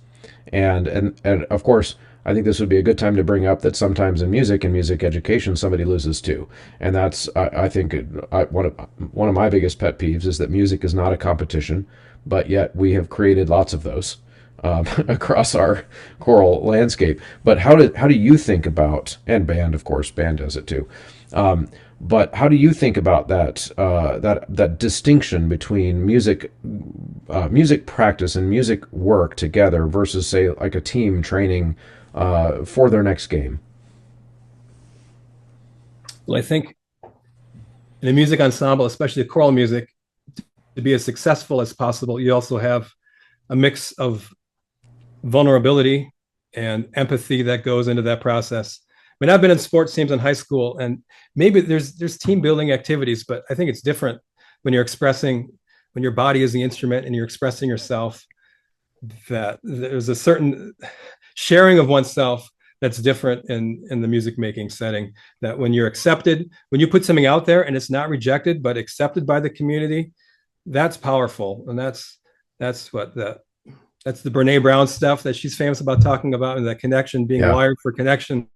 and of course, I think this would be a good time to bring up that sometimes in music and music education, somebody loses too, and that's I think one of my biggest pet peeves is that music is not a competition, but yet we have created lots of those across our choral landscape. But how do you think about, and band, of course, band does it too. But how do you think about that distinction between music practice and music work together versus, say, like a team training for their next game? Well, I think in a music ensemble, especially choral music, to be as successful as possible, you also have a mix of vulnerability and empathy that goes into that process. I mean, I've been in sports teams in high school, and maybe there's team building activities, but I think it's different when you're expressing, when your body is the instrument and you're expressing yourself, that there's a certain sharing of oneself that's different in the music making setting. That when you're accepted, when you put something out there and it's not rejected but accepted by the community, that's powerful, and that's what that's the Brene Brown stuff that she's famous about talking about, and that connection, being Yeah. wired for connection.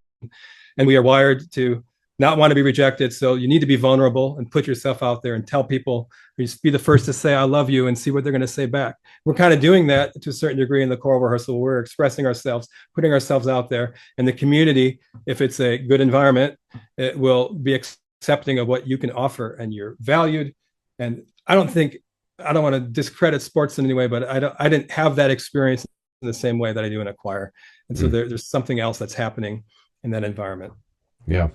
And we are wired to not want to be rejected. So you need to be vulnerable and put yourself out there and tell people, just be the first to say, I love you, and see what they're going to say back. We're kind of doing that to a certain degree in the choral rehearsal. We're expressing ourselves, putting ourselves out there. And the community, if it's a good environment, it will be accepting of what you can offer, and you're valued. And I don't want to discredit sports in any way, but I didn't have that experience in the same way that I do in a choir. And so Mm. there's something else that's happening in that environment. Yeah.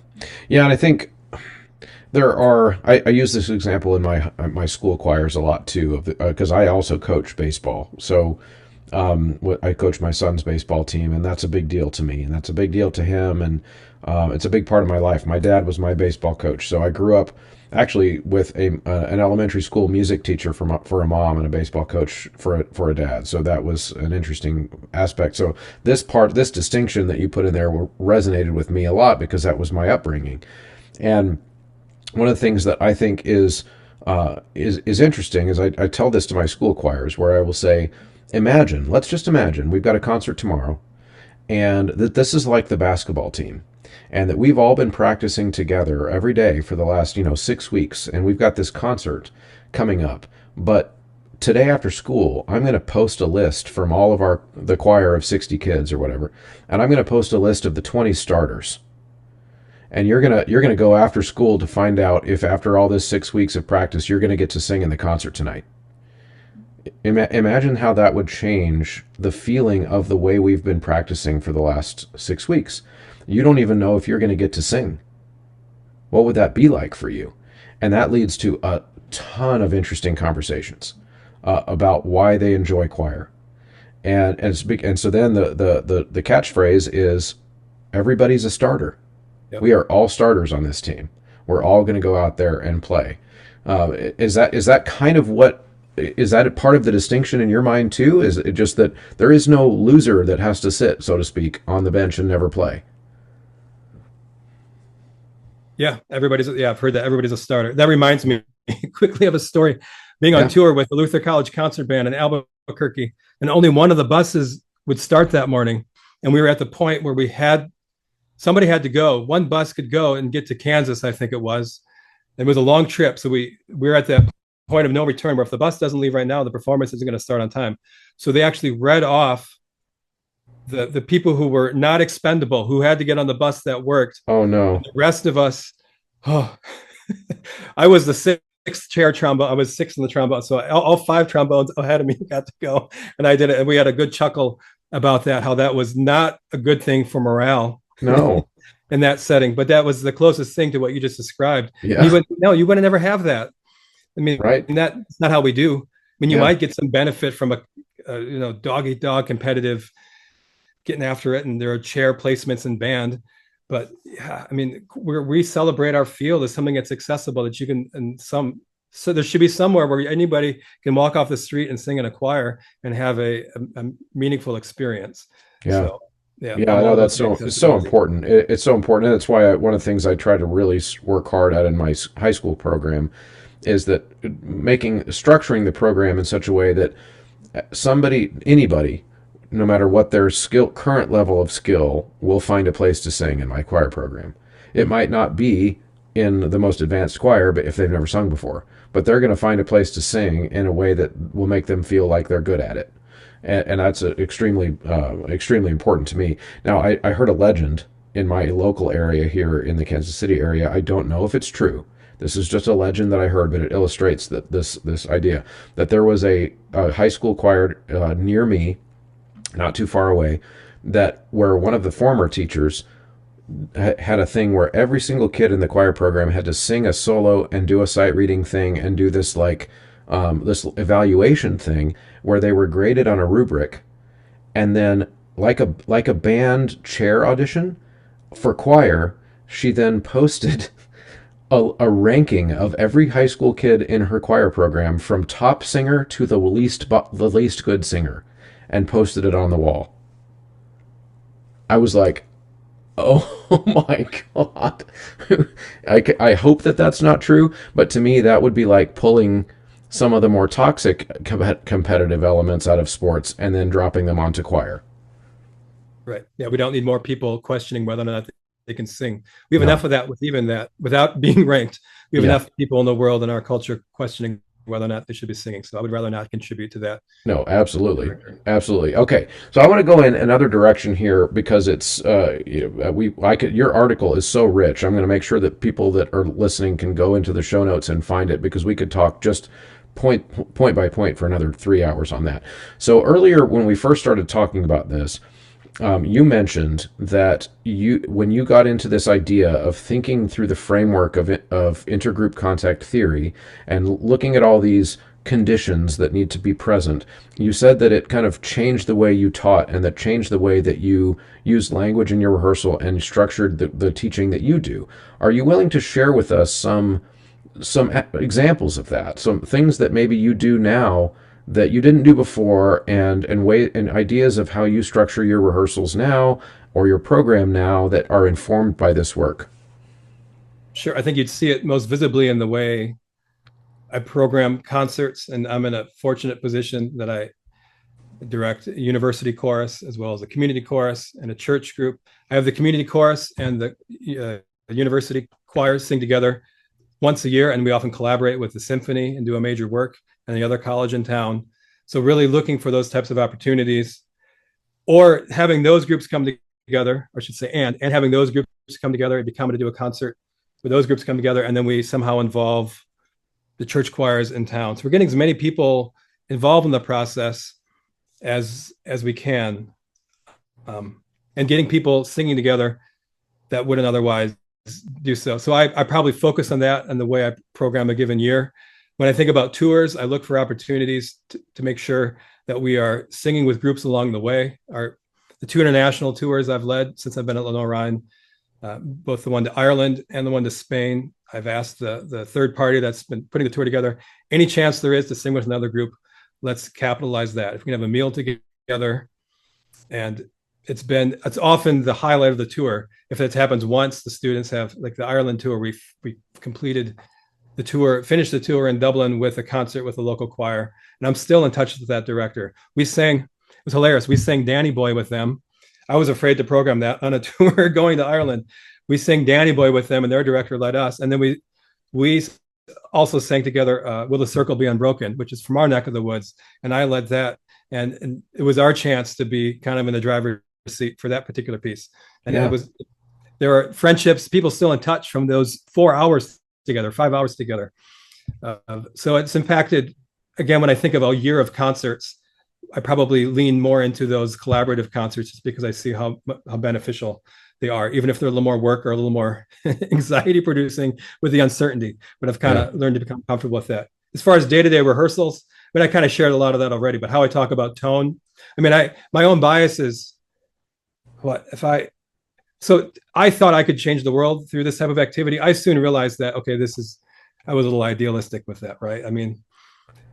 Yeah, and I think there are. I use this example in my school choirs a lot too, because I also coach baseball. So I coach my son's baseball team, and that's a big deal to me, and that's a big deal to him, and it's a big part of my life. My dad was my baseball coach, so I grew up actually with an elementary school music teacher for a mom and a baseball coach for a dad. So that was an interesting aspect. So this distinction that you put in there resonated with me a lot because that was my upbringing, and one of the things that I think is interesting is I tell this to my school choirs where I will say, let's just imagine we've got a concert tomorrow, and that this is like the basketball team, and that we've all been practicing together every day for the last 6 weeks, and we've got this concert coming up. But today after school, I'm going to post a list from all of the choir of 60 kids or whatever, and I'm going to post a list of the 20 starters, and you're gonna go after school to find out if after all this 6 weeks of practice you're gonna get to sing in the concert tonight. Imagine how that would change the feeling of the way we've been practicing for the last 6 weeks. You don't even know if you're gonna get to sing. What would that be like for you? And that leads to a ton of interesting conversations about why they enjoy choir. And so then the catchphrase is everybody's a starter. Yep. We are all starters on this team. We're all going to go out there and play. Is that kind of what is that a part of the distinction in your mind too? Is it just that there is no loser that has to sit, so to speak, on the bench and never play? Yeah, I've heard that everybody's a starter. That reminds me quickly of a story. Being on Yeah. tour with the Luther College Concert Band in Albuquerque, and only one of the buses would start that morning. And we were at the point where somebody had to go. One bus could go and get to Kansas, I think it was. It was a long trip. So we were at that point of no return where if the bus doesn't leave right now, the performance isn't going to start on time. So they actually read off the people who were not expendable, who had to get on the bus that worked. Oh no. The rest of us, oh, I was the sixth chair trombone. I was sixth in the trombone. So all five trombones ahead of me got to go. And I did it. And we had a good chuckle about that, how that was not a good thing for morale. No. In that setting, but that was the closest thing to what you just described. Yeah. You wouldn't never have that. I mean, Right. that's not how we do. I mean, you Yeah. might get some benefit from a dog eat dog competitive getting after it, and there are chair placements in band. But yeah, I mean, we celebrate our field as something that's accessible that you can, so there should be somewhere where anybody can walk off the street and sing in a choir and have a meaningful experience. Yeah. So, yeah, Yeah, I know that's it's so important. It's so important, and that's why one of the things I try to really work hard at in my high school program is that structuring the program in such a way that anybody, no matter what their current level of skill, will find a place to sing in my choir program. It might not be in the most advanced choir, but if they've never sung before, but they're going to find a place to sing in a way that will make them feel like they're good at it. And that's extremely important to me. Now, I heard a legend in my local area here in the Kansas City area. I don't know if it's true. This is just a legend that I heard, but it illustrates that this idea that there was a high school choir near me, not too far away, where one of the former teachers had a thing where every single kid in the choir program had to sing a solo and do a sight reading thing and do this this evaluation thing where they were graded on a rubric, and then like a band chair audition for choir, she then posted a ranking of every high school kid in her choir program from top singer to the least good singer, and posted it on the wall. I was like, oh my God. I hope that that's not true, but to me, that would be like pulling some of the more toxic competitive elements out of sports and then dropping them onto choir. Right. Yeah, we don't need more people questioning whether or not they can sing. We have enough of that without being ranked. We have enough people in the world in our culture questioning whether or not they should be singing. So I would rather not contribute to that. No, absolutely. Absolutely. Okay. So I want to go in another direction here because it's your article is so rich. I'm going to make sure that people that are listening can go into the show notes and find it, because we could talk just point by point for another 3 hours on that. So earlier when we first started talking about this, you mentioned that when you got into this idea of thinking through the framework of intergroup contact theory and looking at all these conditions that need to be present, you said that it kind of changed the way you taught, and that changed the way that you used language in your rehearsal and structured the teaching that you do. Are you willing to share with us some examples of that, some things that maybe you do now that you didn't do before, and ideas of how you structure your rehearsals now or your program now that are informed by this work? Sure. I think you'd see it most visibly in the way I program concerts, and I'm in a fortunate position that I direct a university chorus as well as a community chorus and a church group. I have the community chorus and the university choirs sing together once a year, and we often collaborate with the symphony and do a major work and the other college in town. So really looking for those types of opportunities, or having those groups come together, or I should say, and having those groups come together. It'd be common to do a concert where those groups come together, and then we somehow involve the church choirs in town. So we're getting as many people involved in the process as we can, and getting people singing together that wouldn't otherwise do so. So I probably focus on that and the way I program a given year. When I think about tours, I look for opportunities to make sure that we are singing with groups along the way. The 2 international tours I've led since I've been at Lenore Rhine, both the one to Ireland and the one to Spain, I've asked the third party that's been putting the tour together, any chance there is to sing with another group, let's capitalize that. If we can have a meal together, and it's often the highlight of the tour. If it happens once, the students have, like the Ireland tour, we completed the tour, finished the tour in Dublin with a concert with a local choir. And I'm still in touch with that director. We sang, it was hilarious. We sang Danny Boy with them. I was afraid to program that on a tour going to Ireland. We sang Danny Boy with them, and their director led us. And then we also sang together Will the Circle Be Unbroken, which is from our neck of the woods. And I led that. And it was our chance to be kind of in the driver's seat for that particular piece. And there are friendships, people still in touch from those 4 hours together, 5 hours together. So it's impacted, again, when I think of a year of concerts, I probably lean more into those collaborative concerts just because I see how beneficial they are, even if they're a little more work or a little more anxiety producing with the uncertainty. But I've kind of learned to become comfortable with that. As far as day-to-day rehearsals, I mean, I kind of shared a lot of that already, but how I talk about tone, I mean, my own bias is so I thought I could change the world through this type of activity. I soon realized that, okay, I was a little idealistic with that, right? I mean,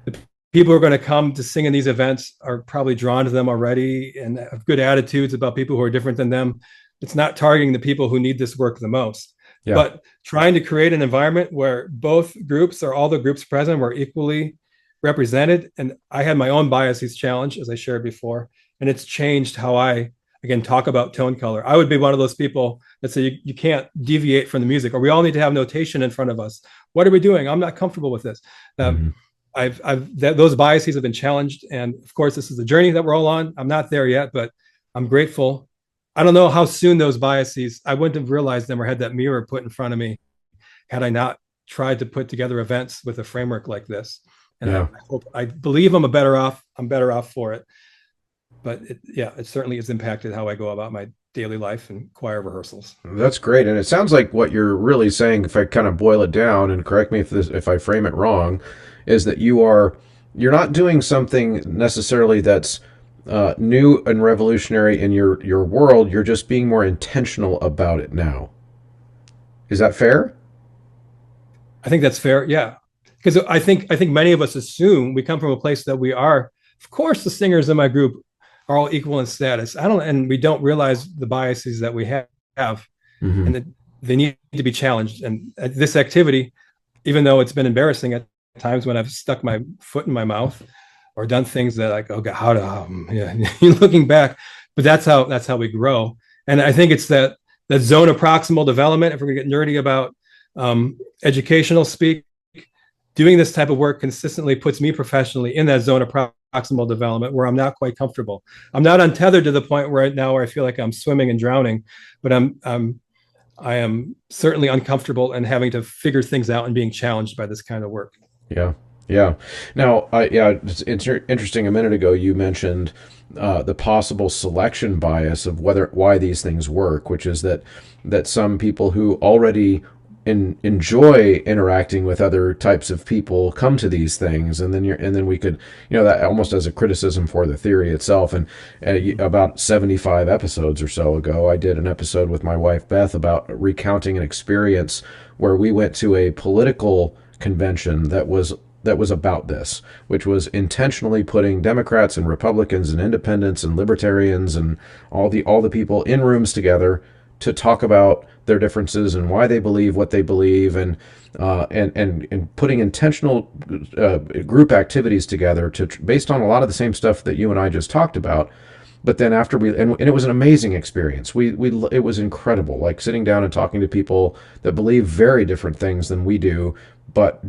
the people who are going to come to sing in these events are probably drawn to them already and have good attitudes about people who are different than them. It's not targeting the people who need this work the most, but trying to create an environment where both groups or all the groups present were equally represented. And I had my own biases challenge, as I shared before, and it's changed how I, again, talk about tone color. I would be one of those people that say you can't deviate from the music, or we all need to have notation in front of us. What are we doing? I'm not comfortable with this. Those biases have been challenged, and of course, this is the journey that we're all on. I'm not there yet, but I'm grateful. I don't know how soon those biases, I wouldn't have realized them or had that mirror put in front of me had I not tried to put together events with a framework like this. And I believe I'm better off for it. But it certainly has impacted how I go about my daily life and choir rehearsals. That's great. And it sounds like what you're really saying, if I kind of boil it down, and correct me if I frame it wrong, is that you're not doing something necessarily that's new and revolutionary in your world. You're just being more intentional about it now. Is that fair? I think that's fair. Yeah. Because I think many of us assume we come from a place that we are, of course, the singers in my group are all equal in status. And we don't realize the biases that we have, and that they need to be challenged. And this activity, even though it's been embarrassing at times when I've stuck my foot in my mouth or done things that like, oh God, looking back, but that's how we grow. And I think it's that zone of proximal development. If we're gonna get nerdy about educational speak, doing this type of work consistently puts me professionally in that zone of proximal development where I'm not quite comfortable. I'm not untethered to the point where I feel like I'm swimming and drowning, but I am certainly uncomfortable and having to figure things out and being challenged by this kind of work. Yeah. Yeah. Now, it's interesting. A minute ago, you mentioned the possible selection bias of why these things work, which is that some people who already enjoy interacting with other types of people come to these things, and then we could, that almost as a criticism for the theory itself. And about 75 episodes or so ago, I did an episode with my wife Beth about recounting an experience where we went to a political convention that was about this, which was intentionally putting Democrats and Republicans and independents and libertarians and all the people in rooms together to talk about their differences and why they believe what they believe, and putting intentional group activities together based on a lot of the same stuff that you and I just talked about. But then after and it was an amazing experience. It was incredible, like sitting down and talking to people that believe very different things than we do, but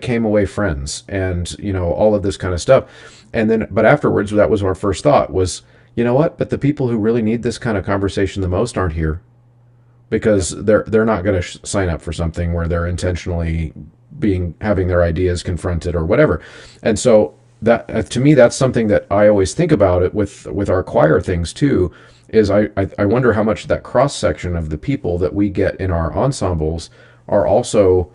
came away friends, and all of this kind of stuff. And then, but afterwards, that was our first thought was, you know what? But the people who really need this kind of conversation the most aren't here, because they're not going to sign up for something where they're intentionally having their ideas confronted or whatever. And so that, to me, that's something that I always think about it with our choir things too, is I wonder how much that cross section of the people that we get in our ensembles are also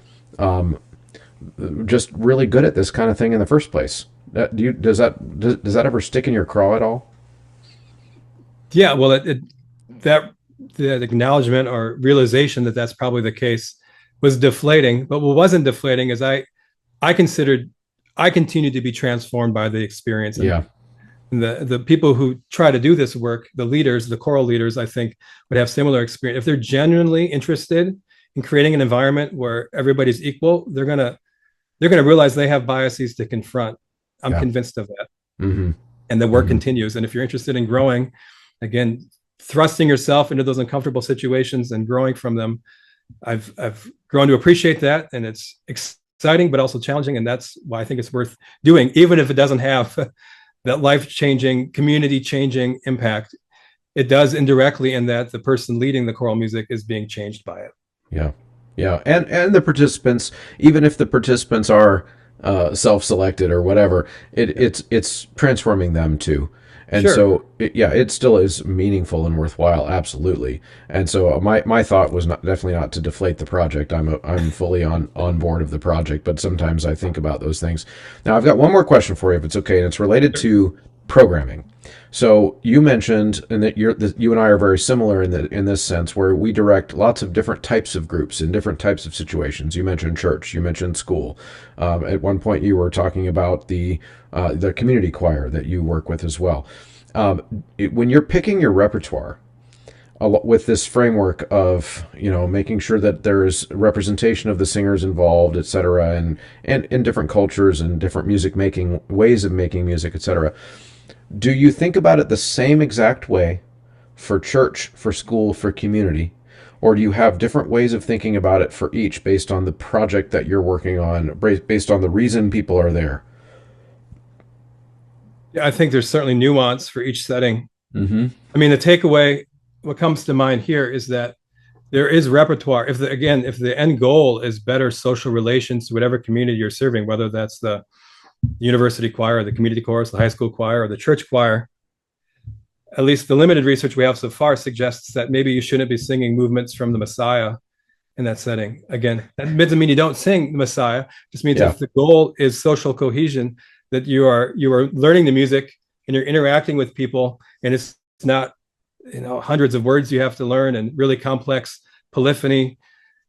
just really good at this kind of thing in the first place. Does that ever stick in your craw at all? Yeah, well, that the acknowledgement or realization that that's probably the case was deflating. But what wasn't deflating is I considered I continued to be transformed by the experience, and Yeah. the people who try to do this work, the leaders, the choral leaders, I think would have similar experience if they're genuinely interested in creating an environment where everybody's equal. They're gonna realize they have biases to confront. I'm Yeah. convinced of that, Mm-hmm. and the work Mm-hmm. continues. And if you're interested in growing, again, thrusting yourself into those uncomfortable situations and growing from them, I've grown to appreciate that, and it's exciting but also challenging, and that's why I think it's worth doing, even if it doesn't have that life-changing, community-changing impact. It does indirectly in that the person leading the choral music is being changed by it. Yeah, yeah, and the participants, even if the participants are self-selected or whatever, it's transforming them too, and Sure. so it still is meaningful and worthwhile, absolutely. And so my thought was definitely not to deflate the project. I'm fully on board of the project, but sometimes I think about those things. Now I've got one more question for you, if it's okay, and it's related to programming. So you mentioned, and that you and I are very similar in this sense, where we direct lots of different types of groups in different types of situations. You mentioned church, you mentioned school. At one point, you were talking about the community choir that you work with as well. When you're picking your repertoire, with this framework of making sure that there's representation of the singers involved, et cetera, and in different cultures and different music making ways of making music, et cetera. Do you think about it the same exact way for church, for school, for community? Or do you have different ways of thinking about it for each based on the project that you're working on, based on the reason people are there? Yeah, I think there's certainly nuance for each setting. Mm-hmm. I mean, the takeaway, what comes to mind here is that there is repertoire. If the end goal is better social relations to whatever community you're serving, whether that's the university choir, the community chorus, the high school choir, or the church choir, at least the limited research we have so far suggests that maybe you shouldn't be singing movements from the Messiah in that setting. Again, that doesn't mean you don't sing the Messiah. It just means Yeah. if the goal is social cohesion, that you are learning the music and you're interacting with people, and it's not hundreds of words you have to learn and really complex polyphony.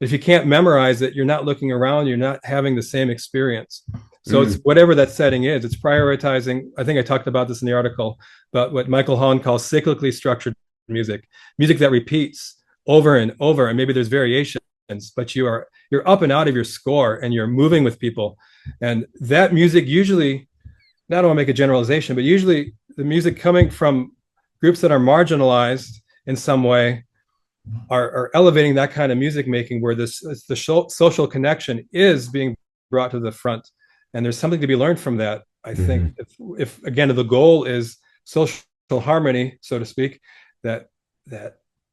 If you can't memorize it, you're not looking around, you're not having the same experience. So it's whatever that setting is, it's prioritizing. I think I talked about this in the article, but what Michael Hahn calls cyclically structured music that repeats over and over, and maybe there's variations, but you're up and out of your score and you're moving with people. And that music usually, not want to make a generalization, but usually the music coming from groups that are marginalized in some way are elevating that kind of music making, where the social connection is being brought to the front, and there's something to be learned from that. I think if again the goal is social harmony, so to speak, that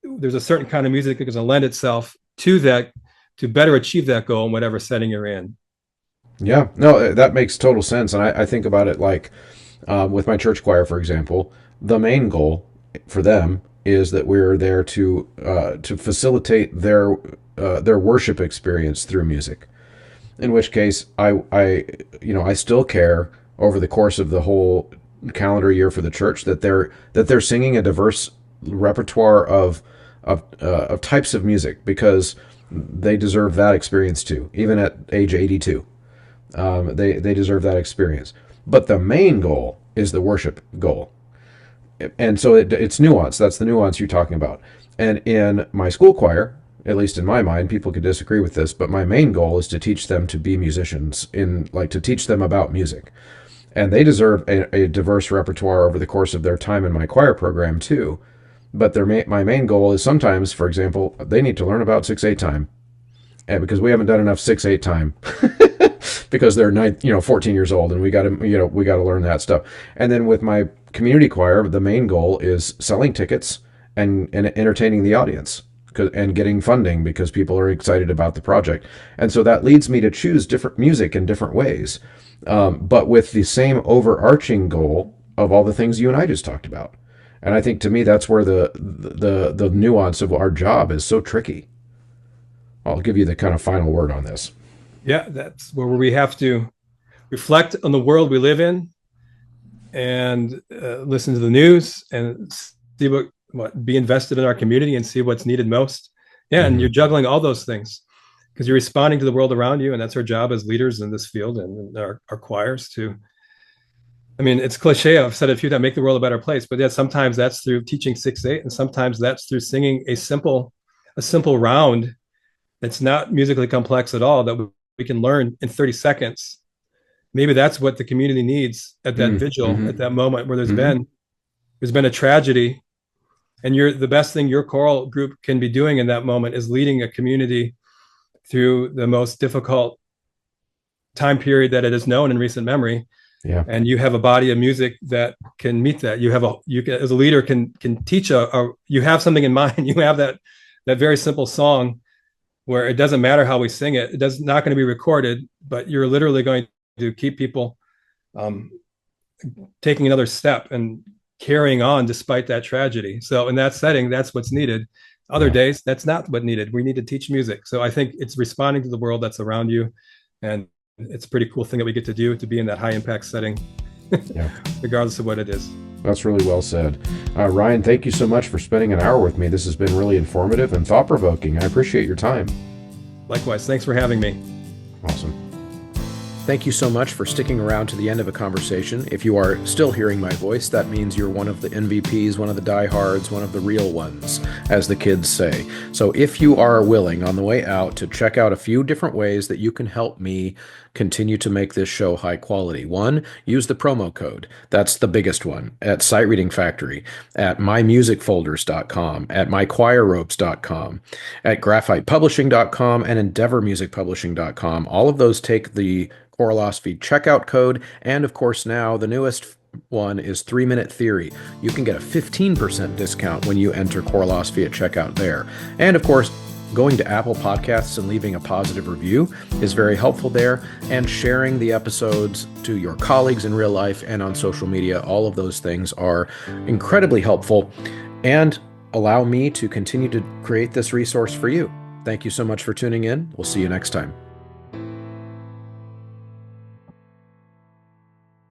there's a certain kind of music that is going to lend itself to that, to better achieve that goal in whatever setting you're in. Yeah, no, that makes total sense. And I think about it like with my church choir, for example, the main goal for them is that we're there to facilitate their worship experience through music. In which case, I still care over the course of the whole calendar year for the church that they're singing a diverse repertoire of types of music, because they deserve that experience too, even at age 82. They deserve that experience. But the main goal is the worship goal. And so it's nuance. That's the nuance you're talking about. And in my school choir, at least in my mind, people could disagree with this, but my main goal is to teach them to be musicians, to teach them about music. And they deserve a diverse repertoire over the course of their time in my choir program too. But my main goal is sometimes, for example, they need to learn about 6/8 time, and because we haven't done enough 6/8 time, because they're 14 years old, and we got to learn that stuff. And then with my community choir, the main goal is selling tickets and entertaining the audience and getting funding because people are excited about the project. And so that leads me to choose different music in different ways, but with the same overarching goal of all the things you and I just talked about. And I think to me that's where the nuance of our job is so tricky. I'll give you the kind of final word on this. Yeah, that's where we have to reflect on the world we live in and listen to the news and see what be invested in our community and see what's needed most. Yeah, and you're juggling all those things because you're responding to the world around you, and that's our job as leaders in this field and our choirs to. I mean, it's cliche. I've said it a few times: make the world a better place. But yeah, sometimes that's through teaching 6/8, and sometimes that's through singing a simple round that's not musically complex at all that we can learn in 30 seconds. Maybe that's what the community needs at that vigil, at that moment where there's been a tragedy, and the best thing your choral group can be doing in that moment is leading a community through the most difficult time period that it has known in recent memory. Yeah. And you have a body of music that can meet that. You as a leader can teach you have something in mind. You have that very simple song where it doesn't matter how we sing it. It's not going to be recorded, but you're literally going to keep people taking another step and carrying on despite that tragedy. So in that setting, that's what's needed. Other days, that's not what needed. We need to teach music. So I think it's responding to the world that's around you. And it's a pretty cool thing that we get to do, to be in that high impact setting, regardless of what it is. That's really well said. Ryan, thank you so much for spending an hour with me. This has been really informative and thought-provoking. I appreciate your time. Likewise. Thanks for having me. Awesome. Thank you so much for sticking around to the end of a conversation. If you are still hearing my voice, that means you're one of the MVPs, one of the diehards, one of the real ones, as the kids say. So if you are willing on the way out to check out a few different ways that you can help me continue to make this show high quality. One, use the promo code. That's the biggest one. At Sight Reading Factory, at mymusicfolders.com, at mychoirropes.com, at graphitepublishing.com, and endeavormusicpublishing.com. All of those take the Choralosophy checkout code, and of course now the newest one is 3-Minute Theory. You can get a 15% discount when you enter Choralosophy at checkout there. And of course, going to Apple Podcasts and leaving a positive review is very helpful there, and sharing the episodes to your colleagues in real life and on social media. All of those things are incredibly helpful and allow me to continue to create this resource for you. Thank you so much for tuning in. We'll see you next time.